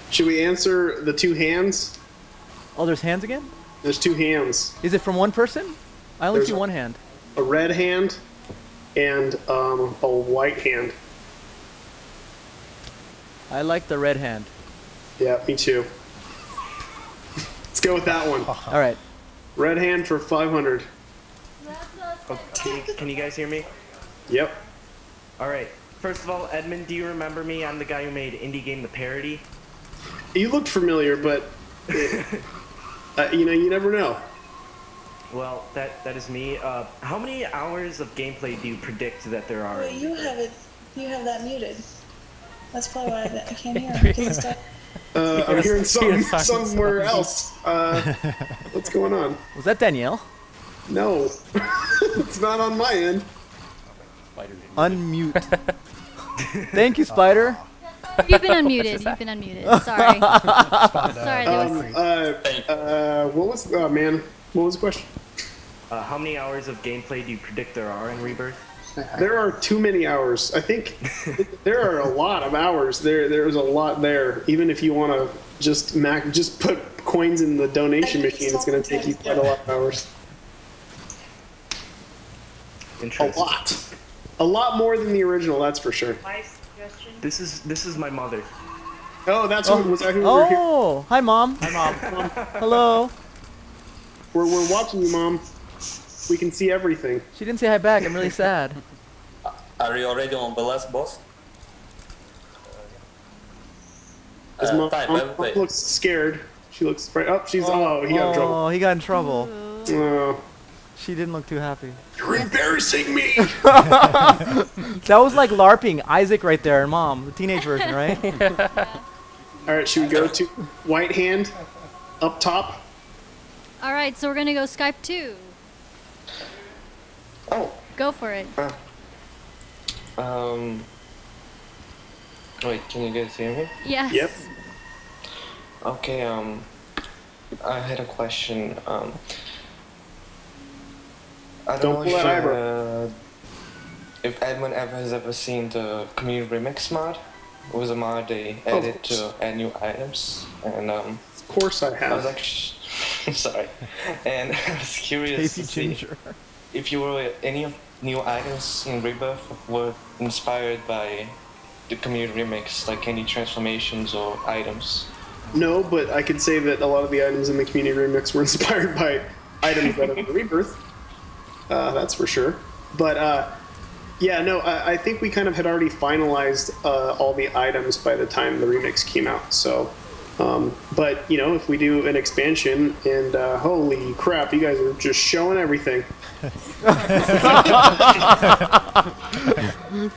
Should we answer the two hands? Oh, there's hands again? There's two hands. Is it from one person? I only There's see one hand. A red hand and a white hand. I like the red hand. Yeah, me too. Let's go with that one. All right. Red hand for 500. Okay, can you guys hear me? Yep. All right. First of all, Edmund, do you remember me? I'm the guy who made Indie Game the Parody. You looked familiar, but you know, you never know. Well, that is me. How many hours of gameplay do you predict that there are? Well, you have it. You have that muted. That's probably why I can't hear it. I'm hearing somewhere else. What's going on? Was that Danielle? No, it's not on my end. Unmute. Thank you, Spider. You've been unmuted. You've been unmuted. Sorry. Sorry. What was? Oh man, what was the question? How many hours of gameplay do you predict there are in Rebirth? There are too many hours. I think there are a lot of hours. There's a lot there. Even if you want to just put coins in the donation machine, it's going to take you quite a lot of hours. A lot more than the original, that's for sure. My suggestion. This is my mother. Oh, that's who was that who we're here? Oh, hi, Mom. Hi, Mom. Hello. We're watching you, Mom. We can see everything. She didn't say hi back. I'm really sad. Are you already on the last boss? His mom looks scared. She looks afraid. Oh, he got in trouble. Oh, he got in trouble. Oh. She didn't look too happy. You're embarrassing me! That was like LARPing Isaac right there, and Mom, the teenage version, right? Alright, should we go to white hand up top? Alright, so we're gonna go Skype 2. Oh. Go for it. Wait, can you guys hear me? Yes. Yep. Okay, I had a question. I don't know if Edmund has ever seen the community remix mod. It was a mod they added to add new items, and of course I have. I was actually sorry, and I was curious to see if you were any of new items in Rebirth were inspired by the community remix, like any transformations or items. No, but I could say that a lot of the items in the community remix were inspired by items out of the Rebirth. That's for sure. But yeah, no, I think we kind of had already finalized all the items by the time the remix came out. So, but you know, if we do an expansion, and holy crap, you guys are just showing everything.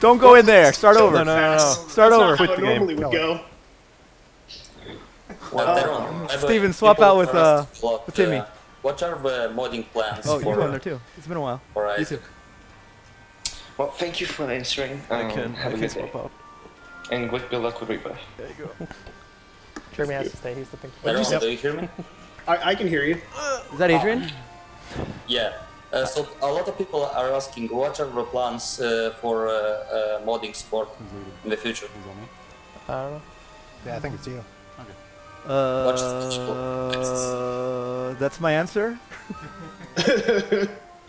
Don't go in there. Start over. No. Start over. That's not how it normally would go. Steven, swap out with Timmy. What are the modding plans? Oh, for, you're on there too. It's been a while. You too. Well, thank you for answering. Have a good day. And good luck with Rebirth. There you go. Jeremy has to stay. He's the thing. Do you hear me? I can hear you. Is that Adrian? Yeah. So a lot of people are asking, what are the plans for modding sport in the future? I don't know. Yeah, I think it's you. That's my answer.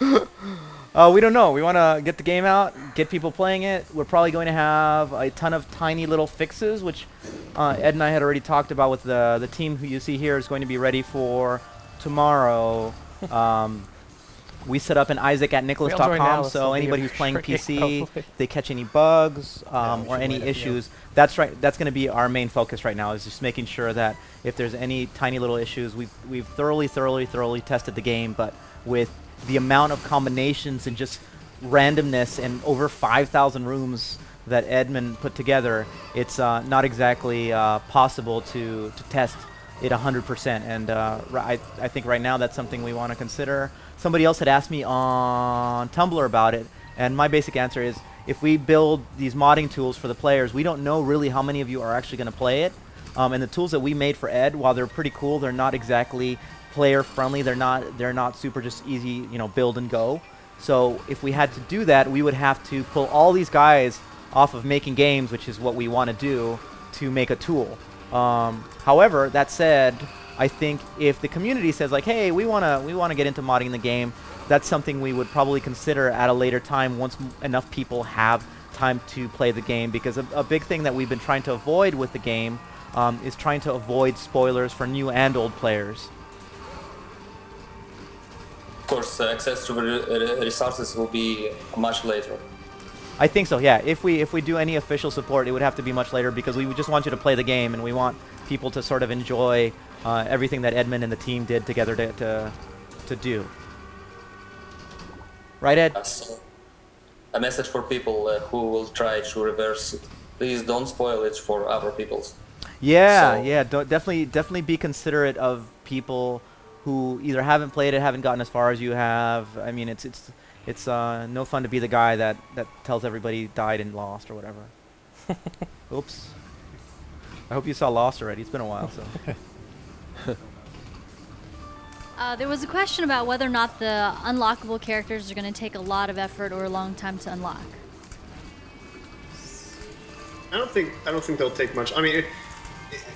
We don't know. We want to get the game out, get people playing it. We're probably going to have a ton of tiny little fixes, which Ed and I had already talked about with the team who you see here is going to be ready for tomorrow. We set up an Isaac at NICALiS.com, so anybody who's playing PC, if they catch any bugs or any issues, that's right. That's going to be our main focus right now, is just making sure that if there's any tiny little issues, we've thoroughly tested the game, but with the amount of combinations and just randomness and over 5,000 rooms that Edmund put together, it's not exactly possible to test it 100%. And I think right now that's something we want to consider. Somebody else had asked me on Tumblr about it, and my basic answer is, if we build these modding tools for the players, we don't know really how many of you are actually going to play it. And the tools that we made for Ed, while they're pretty cool, they're not exactly player friendly. They're not super just easy, build and go. So if we had to do that, we would have to pull all these guys off of making games, which is what we want to do, to make a tool. However, that said, I think if the community says like, hey, we wanna get into modding the game, that's something we would probably consider at a later time once enough people have time to play the game. Because a big thing that we've been trying to avoid with the game is trying to avoid spoilers for new and old players. Of course, access to the resources will be much later. I think so, yeah. If we do any official support, it would have to be much later, because we would just want you to play the game, and we want people to sort of enjoy everything that Edmund and the team did together to do. Right, Ed? So, a message for people who will try to reverse it. Please don't spoil it for other people. Yeah, so, yeah. Definitely be considerate of people who either haven't played it, haven't gotten as far as you have. I mean, it's no fun to be the guy that tells everybody died and lost or whatever. Oops. I hope you saw Lost already. It's been a while, so. There was a question about whether or not the unlockable characters are going to take a lot of effort or a long time to unlock. I don't think they'll take much. I mean,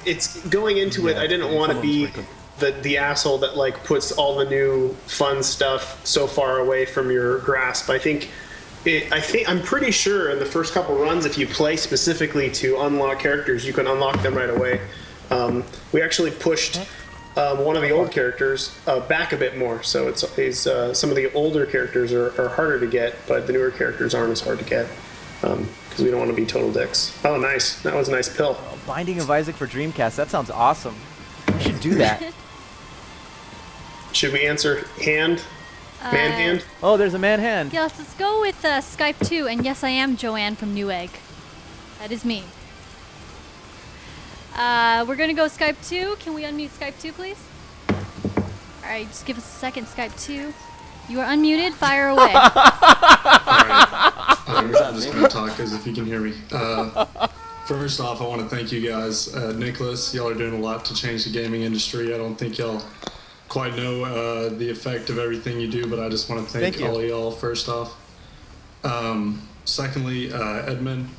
it's going into it. I didn't want to be the asshole that like puts all the new fun stuff so far away from your grasp. I'm pretty sure in the first couple runs, if you play specifically to unlock characters, you can unlock them right away. We actually pushed one of the old characters back a bit more, so it's some of the older characters are harder to get, but the newer characters aren't as hard to get, because we don't want to be total dicks. Oh, nice. That was a nice pill. Binding of Isaac for Dreamcast. That sounds awesome. We should do that. Should we answer hand? Man hand? Oh, there's a man hand. Yes, let's go with Skype 2, and yes, I am Joanne from Newegg. That is me. We're going to go Skype 2. Can we unmute Skype 2, please? Alright, just give us a second, Skype 2. You are unmuted. Fire away. Alright. I'm just going to talk, because if you can hear me. First off, I want to thank you guys. NICALiS, y'all are doing a lot to change the gaming industry. I don't think y'all quite know the effect of everything you do, but I just want to thank all of y'all first off. Secondly, Edmund,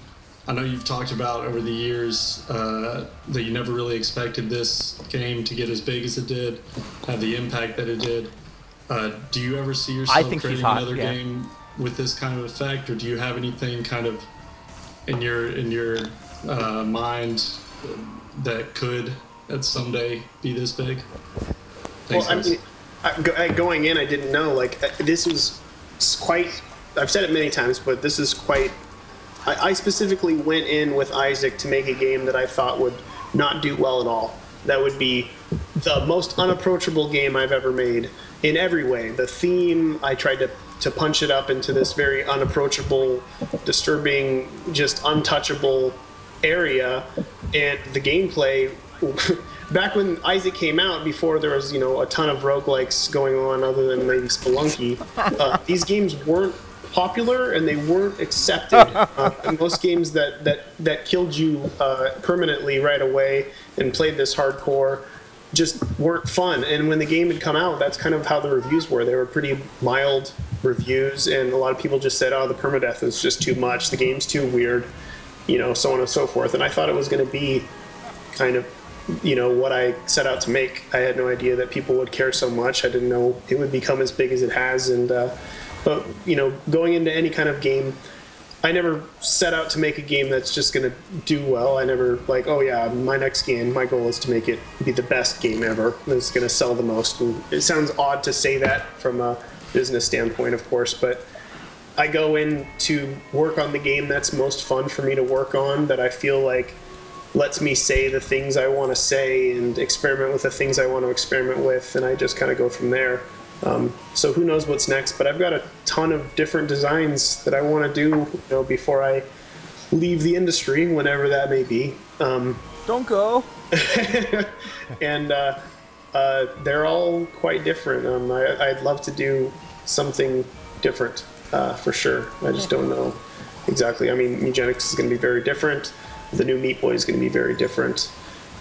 I know you've talked about over the years that you never really expected this game to get as big as it did, have the impact that it did. Do you ever see yourself creating another game with this kind of effect, or do you have anything kind of in your mind that could at someday be this big? Thanks, well, I mean, going in, I didn't know. Like, this was quite. I've said it many times, but this is quite. I specifically went in with Isaac to make a game that I thought would not do well at all. That would be the most unapproachable game I've ever made in every way. The theme, I tried to punch it up into this very unapproachable, disturbing, just untouchable area, and the gameplay. Back when Isaac came out, before there was a ton of roguelikes going on other than maybe Spelunky, these games weren't popular and they weren't accepted. And most games that killed you permanently right away and played this hardcore just weren't fun. And when the game had come out, that's kind of how the reviews were. They were pretty mild reviews, and a lot of people just said, oh, the permadeath is just too much, the game's too weird, so on and so forth. And I thought it was going to be kind of what I set out to make. I had no idea that people would care so much. I didn't know it would become as big as it has. And but going into any kind of game, I never set out to make a game that's just going to do well. I never like, oh yeah, my next game, my goal is to make it be the best game ever. It's going to sell the most. And it sounds odd to say that from a business standpoint, of course, but I go in to work on the game that's most fun for me to work on, that I feel like lets me say the things I want to say and experiment with the things I want to experiment with, and I just kind of go from there. So who knows what's next, but I've got a ton of different designs that I want to do before I leave the industry, whenever that may be. Don't go. And they're all quite different. I'd love to do something different for sure. I just don't know exactly. I mean, Eugenics is going to be very different. The new Meat Boy is going to be very different.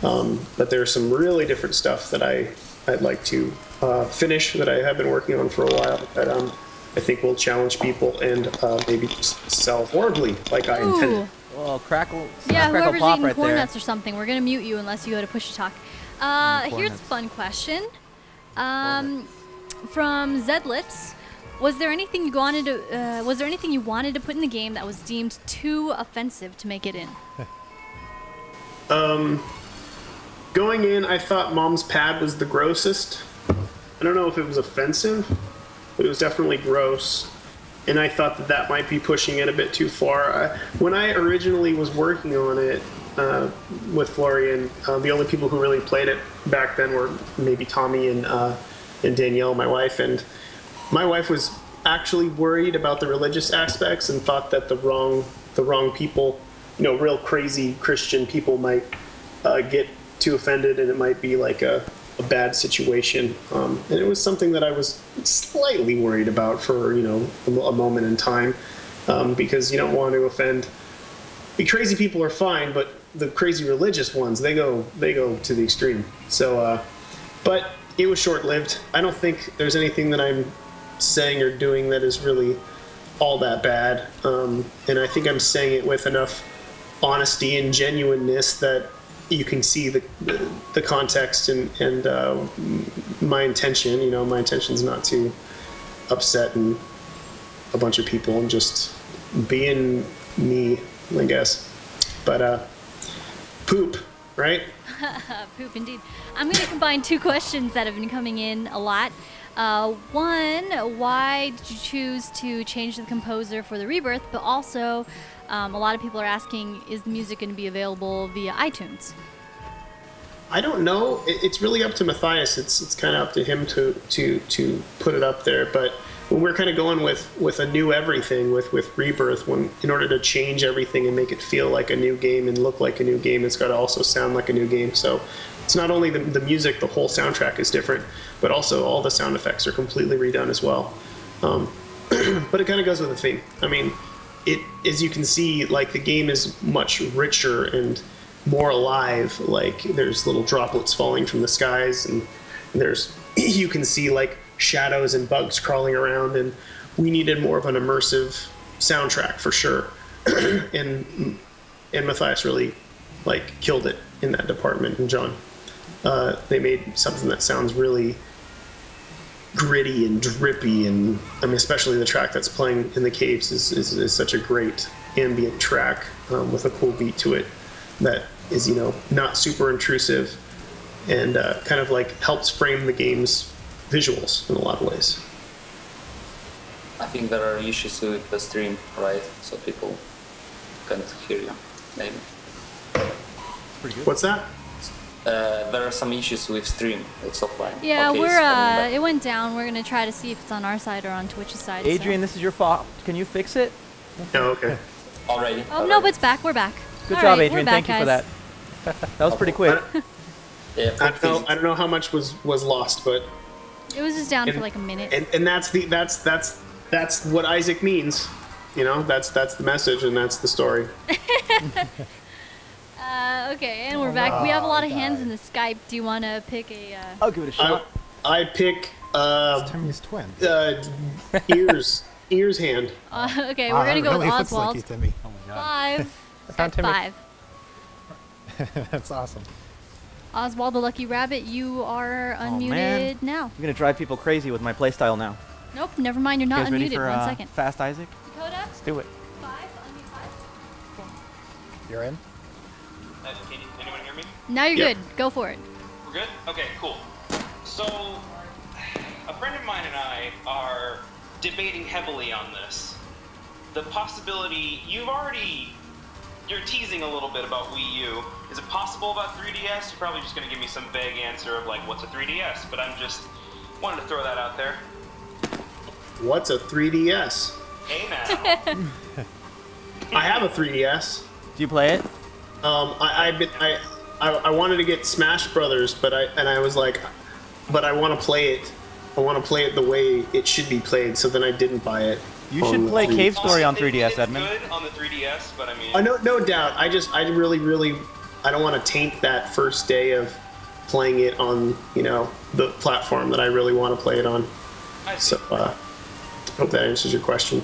But there's some really different stuff that I'd like to finish, that I have been working on for a while, that I think will challenge people and maybe just sell horribly like I intended. Well, crackle. Yeah, crackle whoever's pop eating right corn there. nuts or something, we're gonna mute you unless you go to push to talk. Here's a fun question. From Zedlitz. Was there anything you wanted to put in the game that was deemed too offensive to make it in? Going in, I thought Mom's Pad was the grossest. I don't know if it was offensive, but it was definitely gross. And I thought that might be pushing it a bit too far. When I originally was working on it with Florian, the only people who really played it back then were maybe Tommy and Danielle, my wife. And my wife was actually worried about the religious aspects and thought that the wrong people, real crazy Christian people might get too offended, and it might be like a bad situation. And it was something that I was slightly worried about for a moment in time, because you don't want to offend. The crazy people are fine, but the crazy religious ones, they go to the extreme. So, but it was short-lived. I don't think there's anything that I'm saying or doing that is really all that bad, and I think I'm saying it with enough honesty and genuineness that you can see the context and my intention. My intention is not to upset a bunch of people and just being me, I guess. But poop, right? Poop indeed. I'm going to combine two questions that have been coming in a lot. One, why did you choose to change the composer for the Rebirth? But also, a lot of people are asking, is the music going to be available via iTunes? I don't know. It's really up to Matthias. It's kind of up to him to put it up there. But when we're kind of going with a new everything with Rebirth, in order to change everything and make it feel like a new game and look like a new game, it's got to also sound like a new game. So it's not only the music, the whole soundtrack is different, but also all the sound effects are completely redone as well. But it kind of goes with the theme. I mean, as you can see, like, the game is much richer and more alive. Like, there's little droplets falling from the skies, and you can see like shadows and bugs crawling around, and we needed more of an immersive soundtrack for sure. and Matthias really killed it in that department, and John. They made something that sounds really gritty and drippy, and I mean, especially the track that's playing in the caves is such a great ambient track with a cool beat to it that is not super intrusive, and kind of helps frame the game's visuals in a lot of ways. I think there are issues with the stream, right? So people can't hear you, maybe. Pretty good. What's that? There are some issues with stream. It's offline. Yeah, okay, it went down. We're gonna try to see if it's on our side or on Twitch's side. Adrian, this is your fault. Can you fix it? Oh, okay. Already. Oh no, but it's back. We're back. Good All job, right, Adrian. we're back, Thank you for that. That was pretty quick. Yeah, I don't know how much was lost, but it was just down for like a minute. And that's what Isaac means. That's the message, and that's the story. Okay, and we're back. We have a lot of hands in the Skype. Do you want to pick a... I'll give it a shot. I pick... Timmy's twin. Ears hand. Okay, we're going to go with Oswald. Like Timmy. Oh my God. 5. Timmy. That's awesome. Oswald the Lucky Rabbit, you are unmuted man. now. I'm gonna drive people crazy with my playstyle now. Nope, never mind. You're not guys ready unmuted. for, 1 second. Fast Isaac? Dakota? Let's do it. 5, unmute 5. You're in? Can anyone hear me? Now you're good. Go for it. We're good? Okay, cool. So, a friend of mine and I are debating heavily on this. The possibility, you're teasing a little bit about Wii U. Is it possible about 3DS? You're probably just going to give me some vague answer of like, what's a 3DS? But I'm just wanted to throw that out there. What's a 3DS? Hey now. I have a 3DS. Do you play it? I wanted to get Smash Brothers, but I was like, but I want to play it. I want to play it the way it should be played. So then I didn't buy it. You should play Cave Story on 3DS, Edmund. Good on the 3DS, but I mean. No doubt. I don't want to taint that first day of playing it on, the platform that I really want to play it on. So, hope that answers your question.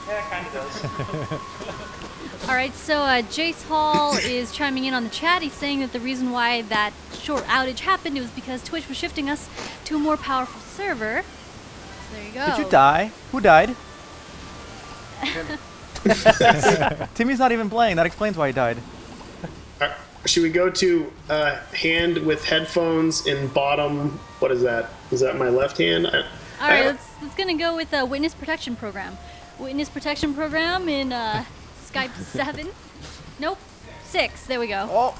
Yeah, it kind of does. All right, so Jace Hall is chiming in on the chat. He's saying that the reason why that short outage happened was because Twitch was shifting us to a more powerful server. So there you go. Did you die? Who died? Timmy's not even playing. That explains why he died. Should we go to hand with headphones in bottom? What is that? Is that my left hand? All right, let's gonna go with the Witness Protection Program. Witness Protection Program in Skype 7. Nope, 6. There we go. Oh.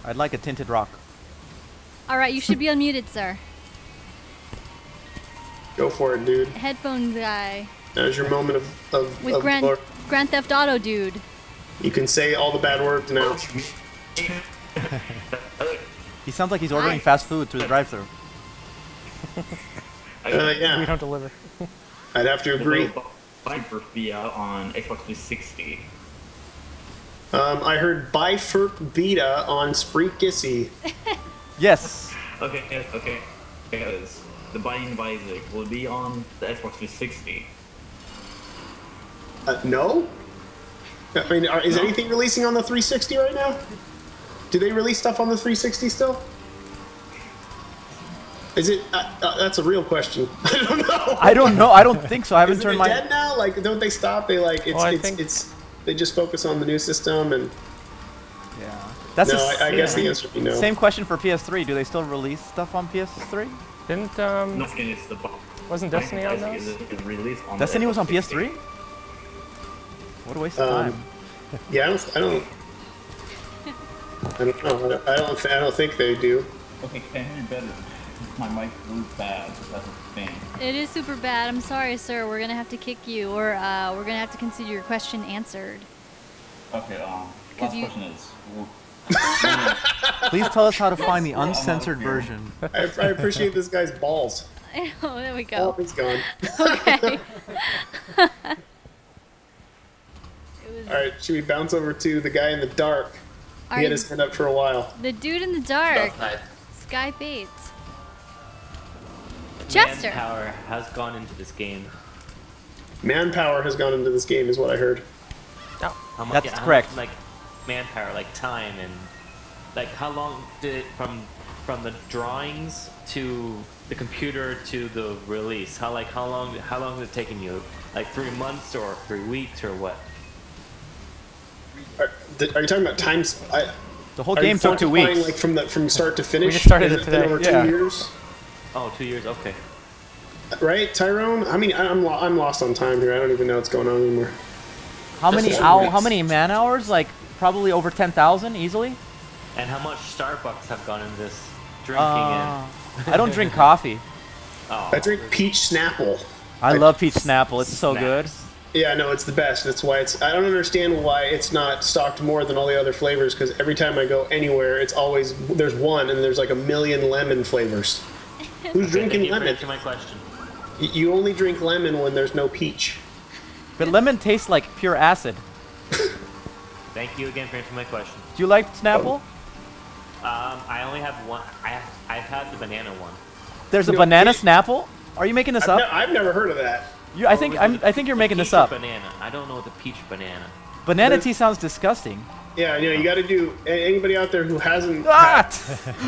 I'd like a tinted rock. All right, you should be unmuted, sir. Go for it, dude. Headphone guy. Now's your moment with Grand Theft Auto, dude. You can say all the bad words now. He sounds like he's ordering fast food through the drive-thru. Yeah. We don't deliver. I'd have to agree. Rebirth be out on Xbox 360. I heard Bifurt Vita on Spreekissy. Yes. Okay. Guys, the Binding of Isaac will be on the Xbox 360. No? I mean, is anything releasing on the 360 right now? Do they release stuff on the 360 still? Is it? That's a real question. I don't know. I don't know. I don't think so. I haven't turned my. Dead now? Like, don't they stop? They like they just focus on the new system and. Yeah. That's I guess the answer would be no. Same question for PS3. Do they still release stuff on PS3? Didn't Nothing is the wasn't Destiny on those? Destiny was on PS3? What a waste of time. Yeah, I don't know. I don't think they do. Okay, can you better? My mic is bad. That's the thing. It is super bad. I'm sorry, sir. We're gonna have to kick you, or we're gonna have to consider your question answered. Okay. Last question is. Please tell us how to find the uncensored version. I appreciate this guy's balls. Oh, there we go. Oh, he's gone. Okay. All right, should we bounce over to the guy in the dark? He had his hand up for a while. The dude in the dark. Sky Bates. Chester. Manpower has gone into this game. Manpower has gone into this game, is what I heard. Oh, that's correct. Like manpower, like time, and like how long did it from the drawings to the computer to the release? How long has it taken you? Like 3 months or 3 weeks or what? Are you talking about times? The whole game took 2 weeks. Like from start to finish. We just started it today. Over 2 years. Oh, 2 years. Okay. Right, Tyrone? I mean, I'm lost on time here. I don't even know what's going on anymore. How many man hours? Like probably over 10,000 easily. And how much Starbucks have gone in this drinking in? I don't drink coffee. Oh. I drink peach Snapple. I love peach Snapple. It's so good. Yeah, no, it's the best. That's why it's. I don't understand why it's not stocked more than all the other flavors. Because every time I go anywhere, it's always there's one, and there's like a million lemon flavors. Who's drinking lemon? Answer my question. You only drink lemon when there's no peach. But lemon tastes like pure acid. Thank you again for answering my question. Do you like Snapple? I only have one. I've had the banana one. There's a banana Snapple? Are you making this up? I've never heard of that. I think you're making this up. Banana. I don't know the peach banana. Banana tea sounds disgusting. Yeah, you know, you got to do. Anybody out there who hasn't had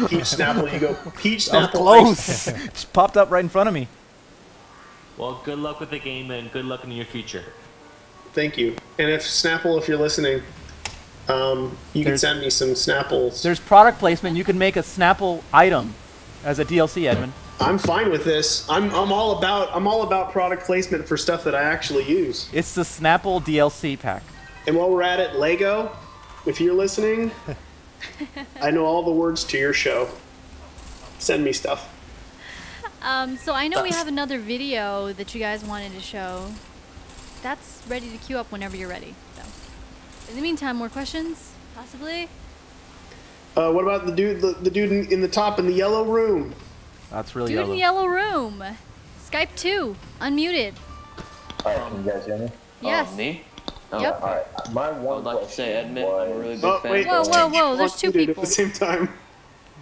Peach Snapple, you go Peach Snapple. Close. Just popped up right in front of me. Well, good luck with the game and good luck in your future. Thank you. And if Snapple, if you're listening, you can send me some Snapples. There's product placement. You can make a Snapple item as a DLC, Edmund. I'm fine with this. I'm all about product placement for stuff that I actually use. It's the Snapple DLC pack. And while we're at it, Lego, if you're listening, I know all the words to your show. Send me stuff. So I know we have another video that you guys wanted to show. That's ready to queue up whenever you're ready. So, in the meantime, more questions, possibly. What about the dude in the top in the yellow room? That's really dude yellow. in the yellow room. Skype 2, unmuted. Alright, can you guys hear me? Yes. Me? Oh, yep. Alright, my one I would like to say, Edmund, I'm a really big fan. Wait, whoa, there's two people. At the same time.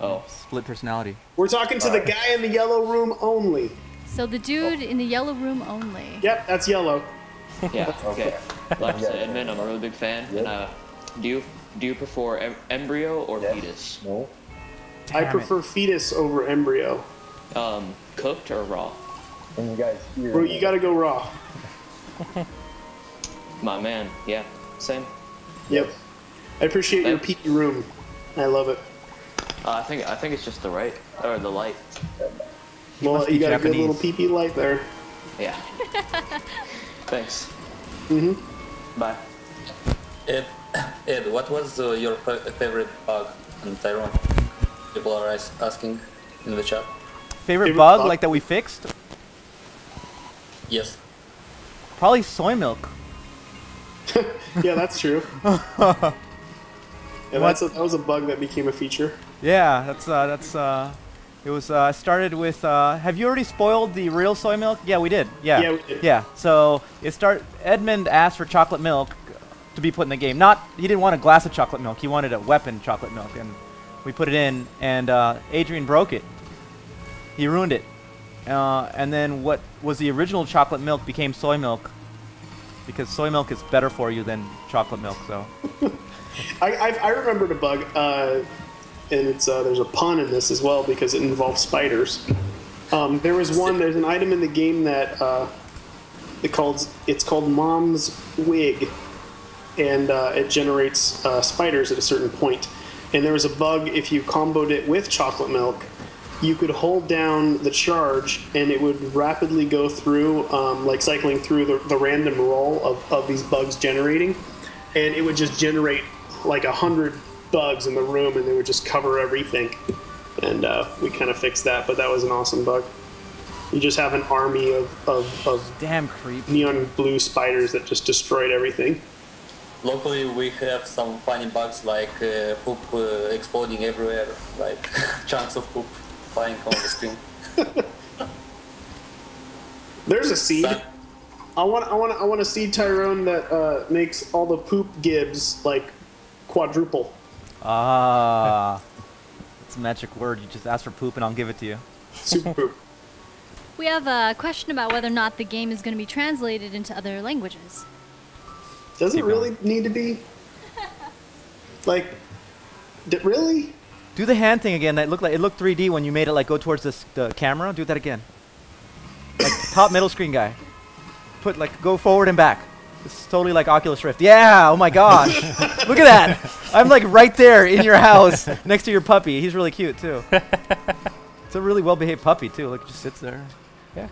Oh. Split personality. We're talking to the guy in the yellow room only. So the dude in the yellow room only. Yep, that's yellow. Yeah, okay. I'd like to say, Edmund, I'm a really big fan. And do you prefer embryo or fetus? No. I prefer fetus over embryo. Cooked or raw? And you guys hear Bro, you gotta go raw. My man, yeah, same. Yep. I appreciate your peaky room. I love it. I think it's just the light. Well, you got a good little pee-pee light there. Yeah. Thanks. Bye. Ed, what was your favorite bug in Tyrone? People are asking in the chat. Favorite bug, like that we fixed? Yes. Probably soy milk. Yeah, that's true. Yeah, that was a bug that became a feature. Yeah, it was started with, have you already spoiled the real soy milk? Yeah, we did. Yeah, we did. Yeah, so Edmund asked for chocolate milk to be put in the game. He didn't want a glass of chocolate milk, he wanted a weapon chocolate milk, and we put it in, and Adrian broke it. He ruined it. And then what was the original chocolate milk became soy milk, because soy milk is better for you than chocolate milk, so. I remembered a bug, and it's there's a pun in this as well because it involves spiders. There's an item in the game that it's called Mom's Wig, and it generates spiders at a certain point. And there was a bug, if you comboed it with chocolate milk, you could hold down the charge and it would rapidly go through, like cycling through the random roll of these bugs generating, and it would just generate like 100 bugs in the room, and they would just cover everything. And we kind of fixed that, but that was an awesome bug. You just have an army of damn creep neon blue spiders that just destroyed everything. Locally, we have some funny bugs like poop exploding everywhere, like chunks of poop flying on the screen. There's a seed. I want a seed, Tyrone, that makes all the poop gibs like quadruple. Ah, it's a magic word. You just ask for poop and I'll give it to you. Super poop. We have a question about whether or not the game is going to be translated into other languages. Does it really need to be? Like, really? Do the hand thing again. It looked 3D when you made it like go towards the camera. Do that again. Like top middle screen guy. Go forward and back. It's totally like Oculus Rift. Yeah. Oh my gosh. Look at that. I'm like right there in your house next to your puppy. He's really cute too. It's a really well-behaved puppy too. Look, it just sits there. Yeah.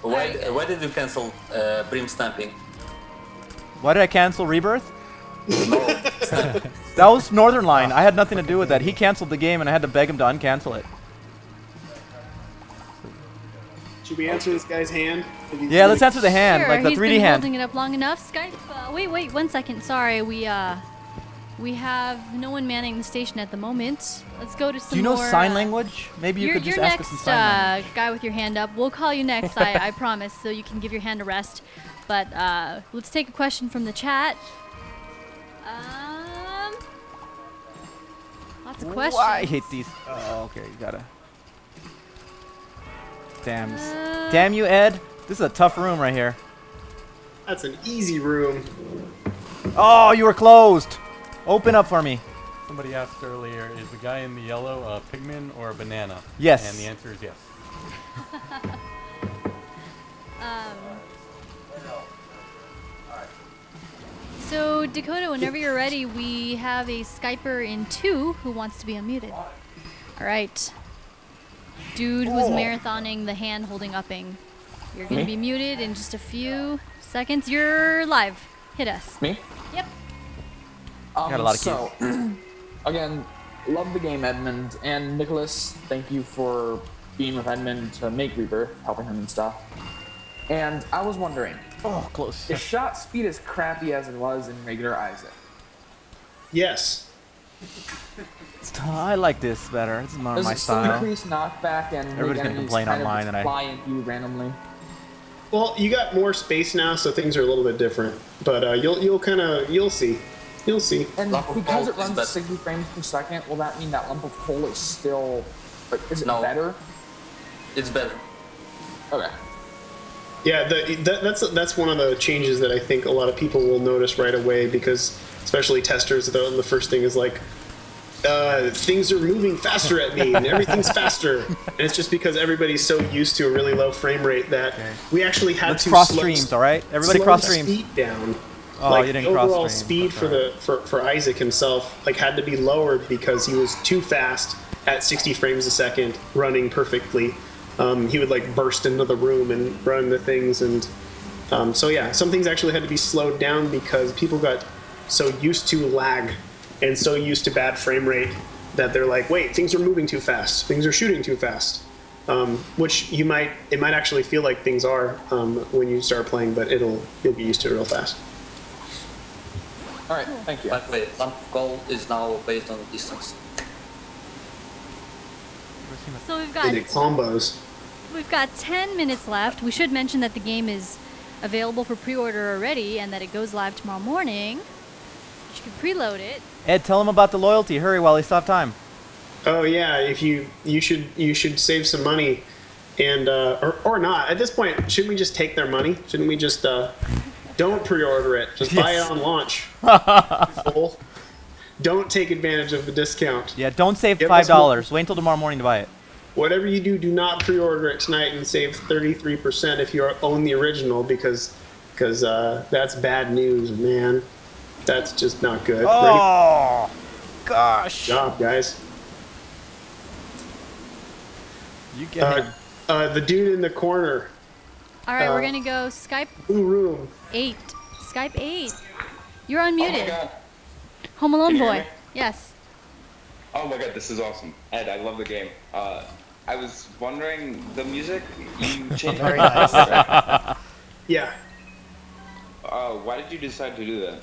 Why did you cancel Brim Stamping? Why did I cancel Rebirth? That was Northern Line. I had nothing to do with that. He canceled the game and I had to beg him to uncancel it. Should we answer this guy's hand? Yeah, let's answer the hand, sure, like the 3D he's been hand. holding it up long enough. Skype, wait 1 second. Sorry, we have no one manning the station at the moment. Let's go to some more. Do you know sign language? Maybe you could just ask us in sign language. You're next, guy with your hand up. We'll call you next, I promise, so you can give your hand a rest. But let's take a question from the chat. Lots of questions. I hate these. Oh, okay, you gotta. Damn you, Ed. This is a tough room right here. That's an easy room. Oh, you were closed. Open up for me. Somebody asked earlier, is the guy in the yellow a pigman or a banana? Yes. And the answer is yes. So Dakota, whenever you're ready, we have a Skyper in 2 who wants to be unmuted. All right. Dude who's marathoning the hand holding upping. You're going to be muted in just a few seconds. You're live. Hit us. Me? Yep. Got a lot of so, again, love the game, Edmund. And NICALiS, thank you for being with Edmund to make Rebirth, helping him and stuff. And I was wondering, close. Is shot speed as crappy as it was in regular Isaac? Yes. I like this better. This is more my Does it still style. increase knockback and Everybody's gonna complain kind online of that fly into you randomly? Well, you got more space now, so things are a little bit different. But you'll see. You'll see. And because it runs at 60 frames per second, will that mean that lump of coal is still, like, is it better? It's better. Okay. Yeah, that's one of the changes that I think a lot of people will notice right away, because especially testers, the first thing is like, things are moving faster at me and everything's faster. And it's just because everybody's so used to a really low frame rate that we actually had to cross streams, all right? Everybody slow cross the streams. speed down. Oh, like, you didn't the cross overall stream. speed for Isaac himself had to be lowered because he was too fast at 60 frames a second, running perfectly. He would like burst into the room and run the things, and so yeah, some things actually had to be slowed down because people got so used to lag and so used to bad frame rate that they're like, wait, things are moving too fast, things are shooting too fast. Which it might actually feel like things are when you start playing, but you'll get used to it real fast. All right, thank you. By the way, lump of gold is now based on the distance. So we've got And it combos. We've got 10 minutes left. We should mention that the game is available for pre-order already and that it goes live tomorrow morning. You can preload it. Ed, tell him about the loyalty. Hurry while they stop time. Oh yeah, if you should save some money, and or not. At this point, shouldn't we just take their money? Shouldn't we just don't pre-order it? Just buy it on launch. Fool. Don't take advantage of the discount. Yeah, don't save Give us $5. Wait until tomorrow morning to buy it. Whatever you do, do not pre-order it tonight and save 33% if you own the original, because that's bad news, man. That's just not good. Oh, gosh. Good job, guys. You get the dude in the corner. All right, we're gonna go Skype Blue room 8. Skype 8. You're unmuted. Oh my God. Home Alone Can you hear boy. me? Yes. Oh my god, this is awesome. Ed, I love the game. I was wondering, the music, you changed Very it. nice. Yeah. Why did you decide to do that?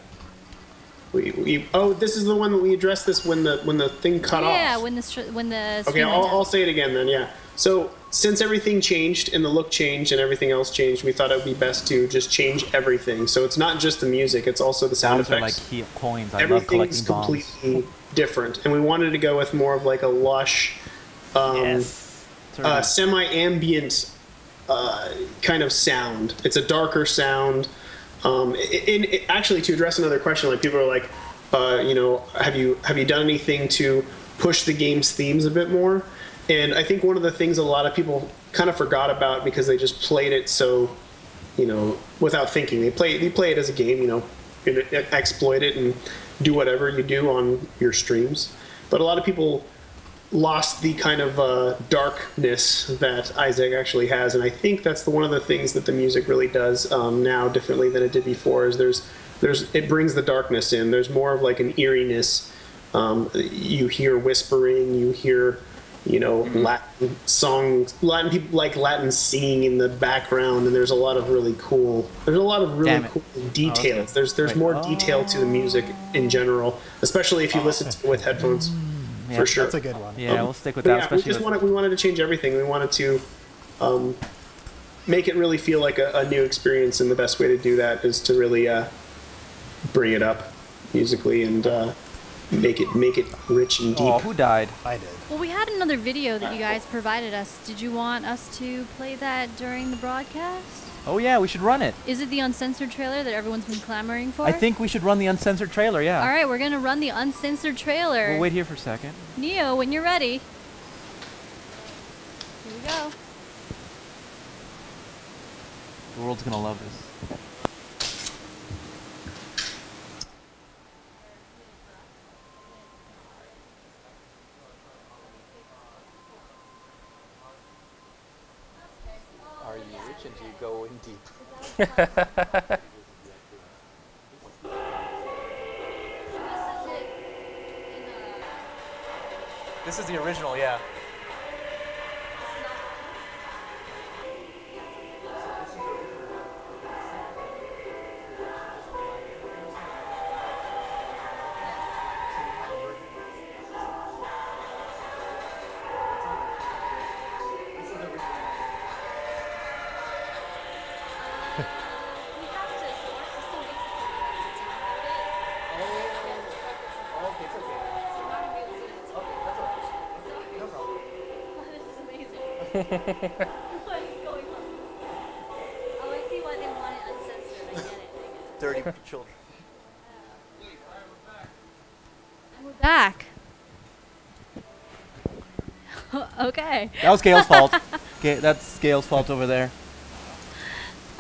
This is the one that we addressed this when the thing cut off. Yeah, when the Okay, stream I'll say it again then, yeah. So, since everything changed and the look changed and everything else changed, we thought it would be best to just change everything. So it's not just the music, it's also the sound Bombs are like effects. coins. I love collecting Everything's bombs. completely different. And we wanted to go with more of like a lush, semi-ambient kind of sound. It's a darker sound. Actually, to address another question, like people are like, have you done anything to push the game's themes a bit more? And I think one of the things a lot of people kind of forgot about because they just played it so, without thinking. They play it as a game, exploit it and do whatever you do on your streams. But a lot of people lost the kind of darkness that Isaac actually has, and I think that's one of the things that the music really does now differently than it did before. Is it brings the darkness in. There's more of like an eeriness. You hear whispering. You hear Latin songs. Latin people like Latin singing in the background, and there's a lot of really cool cool details. There's more detail to the music in general, especially if you listen to it with headphones. Yeah, for sure. That's a good one. Yeah, we'll stick with that. Yeah, we wanted to change everything. We wanted to make it really feel like a new experience, and the best way to do that is to really bring it up musically and make it rich and deep. Oh, who died? I did. Well, we had another video that you guys provided us. Did you want us to play that during the broadcast? Oh yeah, we should run it. Is it the uncensored trailer that everyone's been clamoring for? I think we should run the uncensored trailer, yeah. All right, we're going to run the uncensored trailer. We'll wait here for a second. Neo, when you're ready. Here we go. The world's going to love this. Are you rich and do you go in deep? This is the original, yeah. What is going on? Oh, I see why they want it uncensored. I get it. Dirty children. And we're back. Okay. That was Gail's fault. That's Gail's fault over there.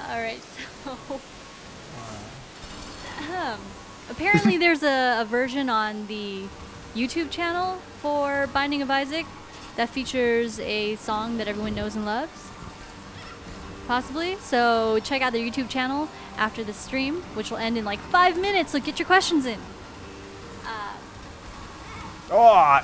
All right. So, apparently, there's a version on the YouTube channel for Binding of Isaac that features a song that everyone knows and loves. Possibly. So check out their YouTube channel after the stream, which will end in like 5 minutes. So get your questions in. Oh!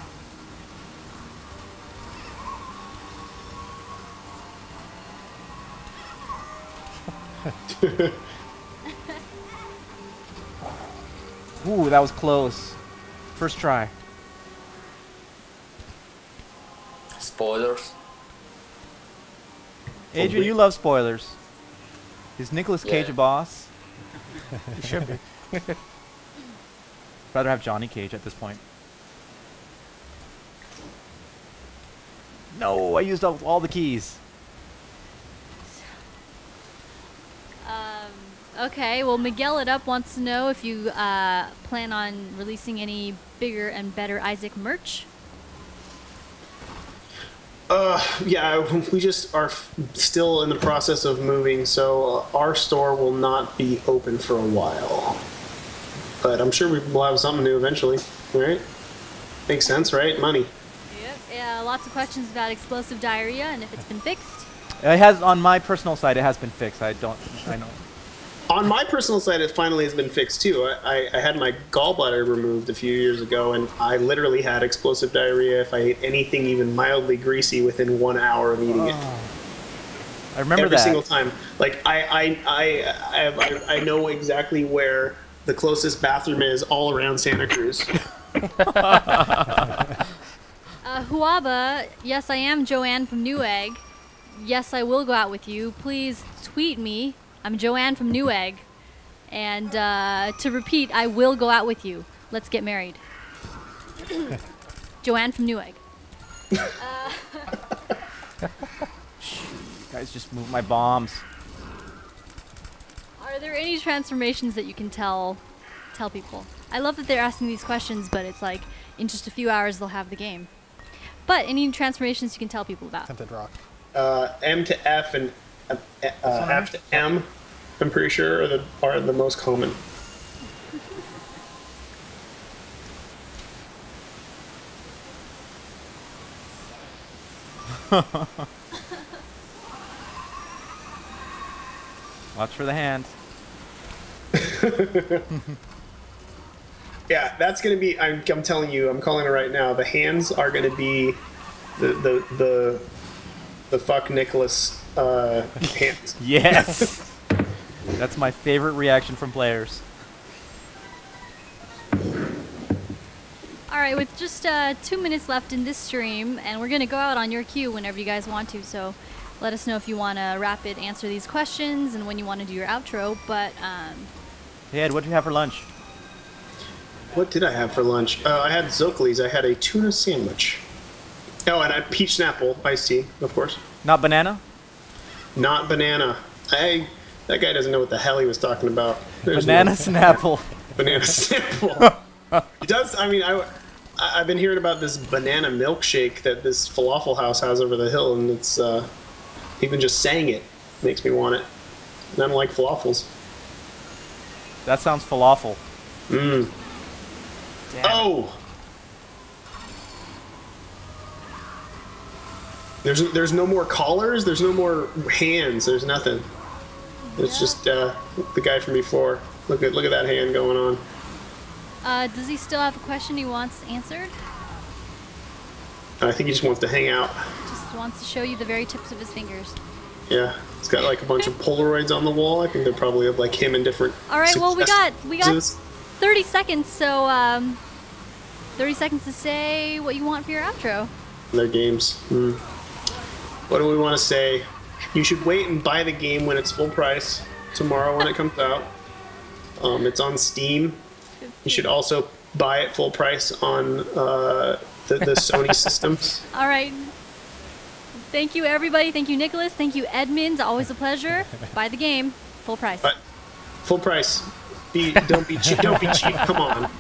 Ooh, that was close. First try. Spoilers. Adrian, you love spoilers. Is Nicolas Cage a boss? He should be. Rather have Johnny Cage at this point. No, I used up all the keys. Okay, well, Miguel It Up wants to know if you plan on releasing any bigger and better Isaac merch. Yeah, we just are still in the process of moving, so our store will not be open for a while. But I'm sure we will have something new eventually, right? Makes sense, right? Money. Yep. Yeah, lots of questions about explosive diarrhea and if it's been fixed. It has, on my personal side, it has been fixed. I know. On my personal side, it finally has been fixed too. I had my gallbladder removed a few years ago, and I literally had explosive diarrhea if I ate anything even mildly greasy within 1 hour of eating it. I remember every that. single time. Like I know exactly where the closest bathroom is all around Santa Cruz. Huaba, yes, I am Joanne from Newegg. Yes, I will go out with you. Please tweet me. I'm Joanne from Newegg. And to repeat, I will go out with you. Let's get married. Joanne from Newegg. Guys, just move my bombs. Are there any transformations that you can tell people? I love that they're asking these questions, but it's like in just a few hours they'll have the game. But any transformations you can tell people about? Tinted Rock. M to F and F to M, I'm pretty sure, are the most common. Watch for the hand. Yeah, that's gonna be. I'm telling you. I'm calling it right now. The hands are gonna be the fuck Nicholas hands. Yes. That's my favorite reaction from players. All right, with just 2 minutes left in this stream, and we're gonna go out on your cue whenever you guys want to. So, let us know if you want to rapid answer these questions and when you want to do your outro. But hey Ed, what did you have for lunch? What did I have for lunch? I had Zocali's. I had a tuna sandwich. Oh, and a peach and apple iced tea, of course. Not banana? Not banana. That guy doesn't know what the hell he was talking about. There's Banana Snapple. Banana Snapple. He does. I mean, I've been hearing about this banana milkshake that this falafel house has over the hill, and it's even just saying it makes me want it. And I don't like falafels. That sounds falafel. Mmm. Oh. There's no more collars. There's no more hands. There's nothing. It's just the guy from before. Look at that hand going on. Does he still have a question he wants answered? I think he just wants to hang out. Just wants to show you the very tips of his fingers. Yeah, he's got like a bunch of Polaroids on the wall. I think they're probably of like him and different. All right. Well, we got 30 seconds. So 30 seconds to say what you want for your outro. Their games. What do we want to say? You should wait and buy the game when it's full price tomorrow when it comes out. It's on Steam. You should also buy it full price on the Sony systems. All right. Thank you, everybody. Thank you, NICALiS. Thank you, Edmund. Always a pleasure. Buy the game, full price. Full price. Don't be cheap. Don't be cheap. Come on.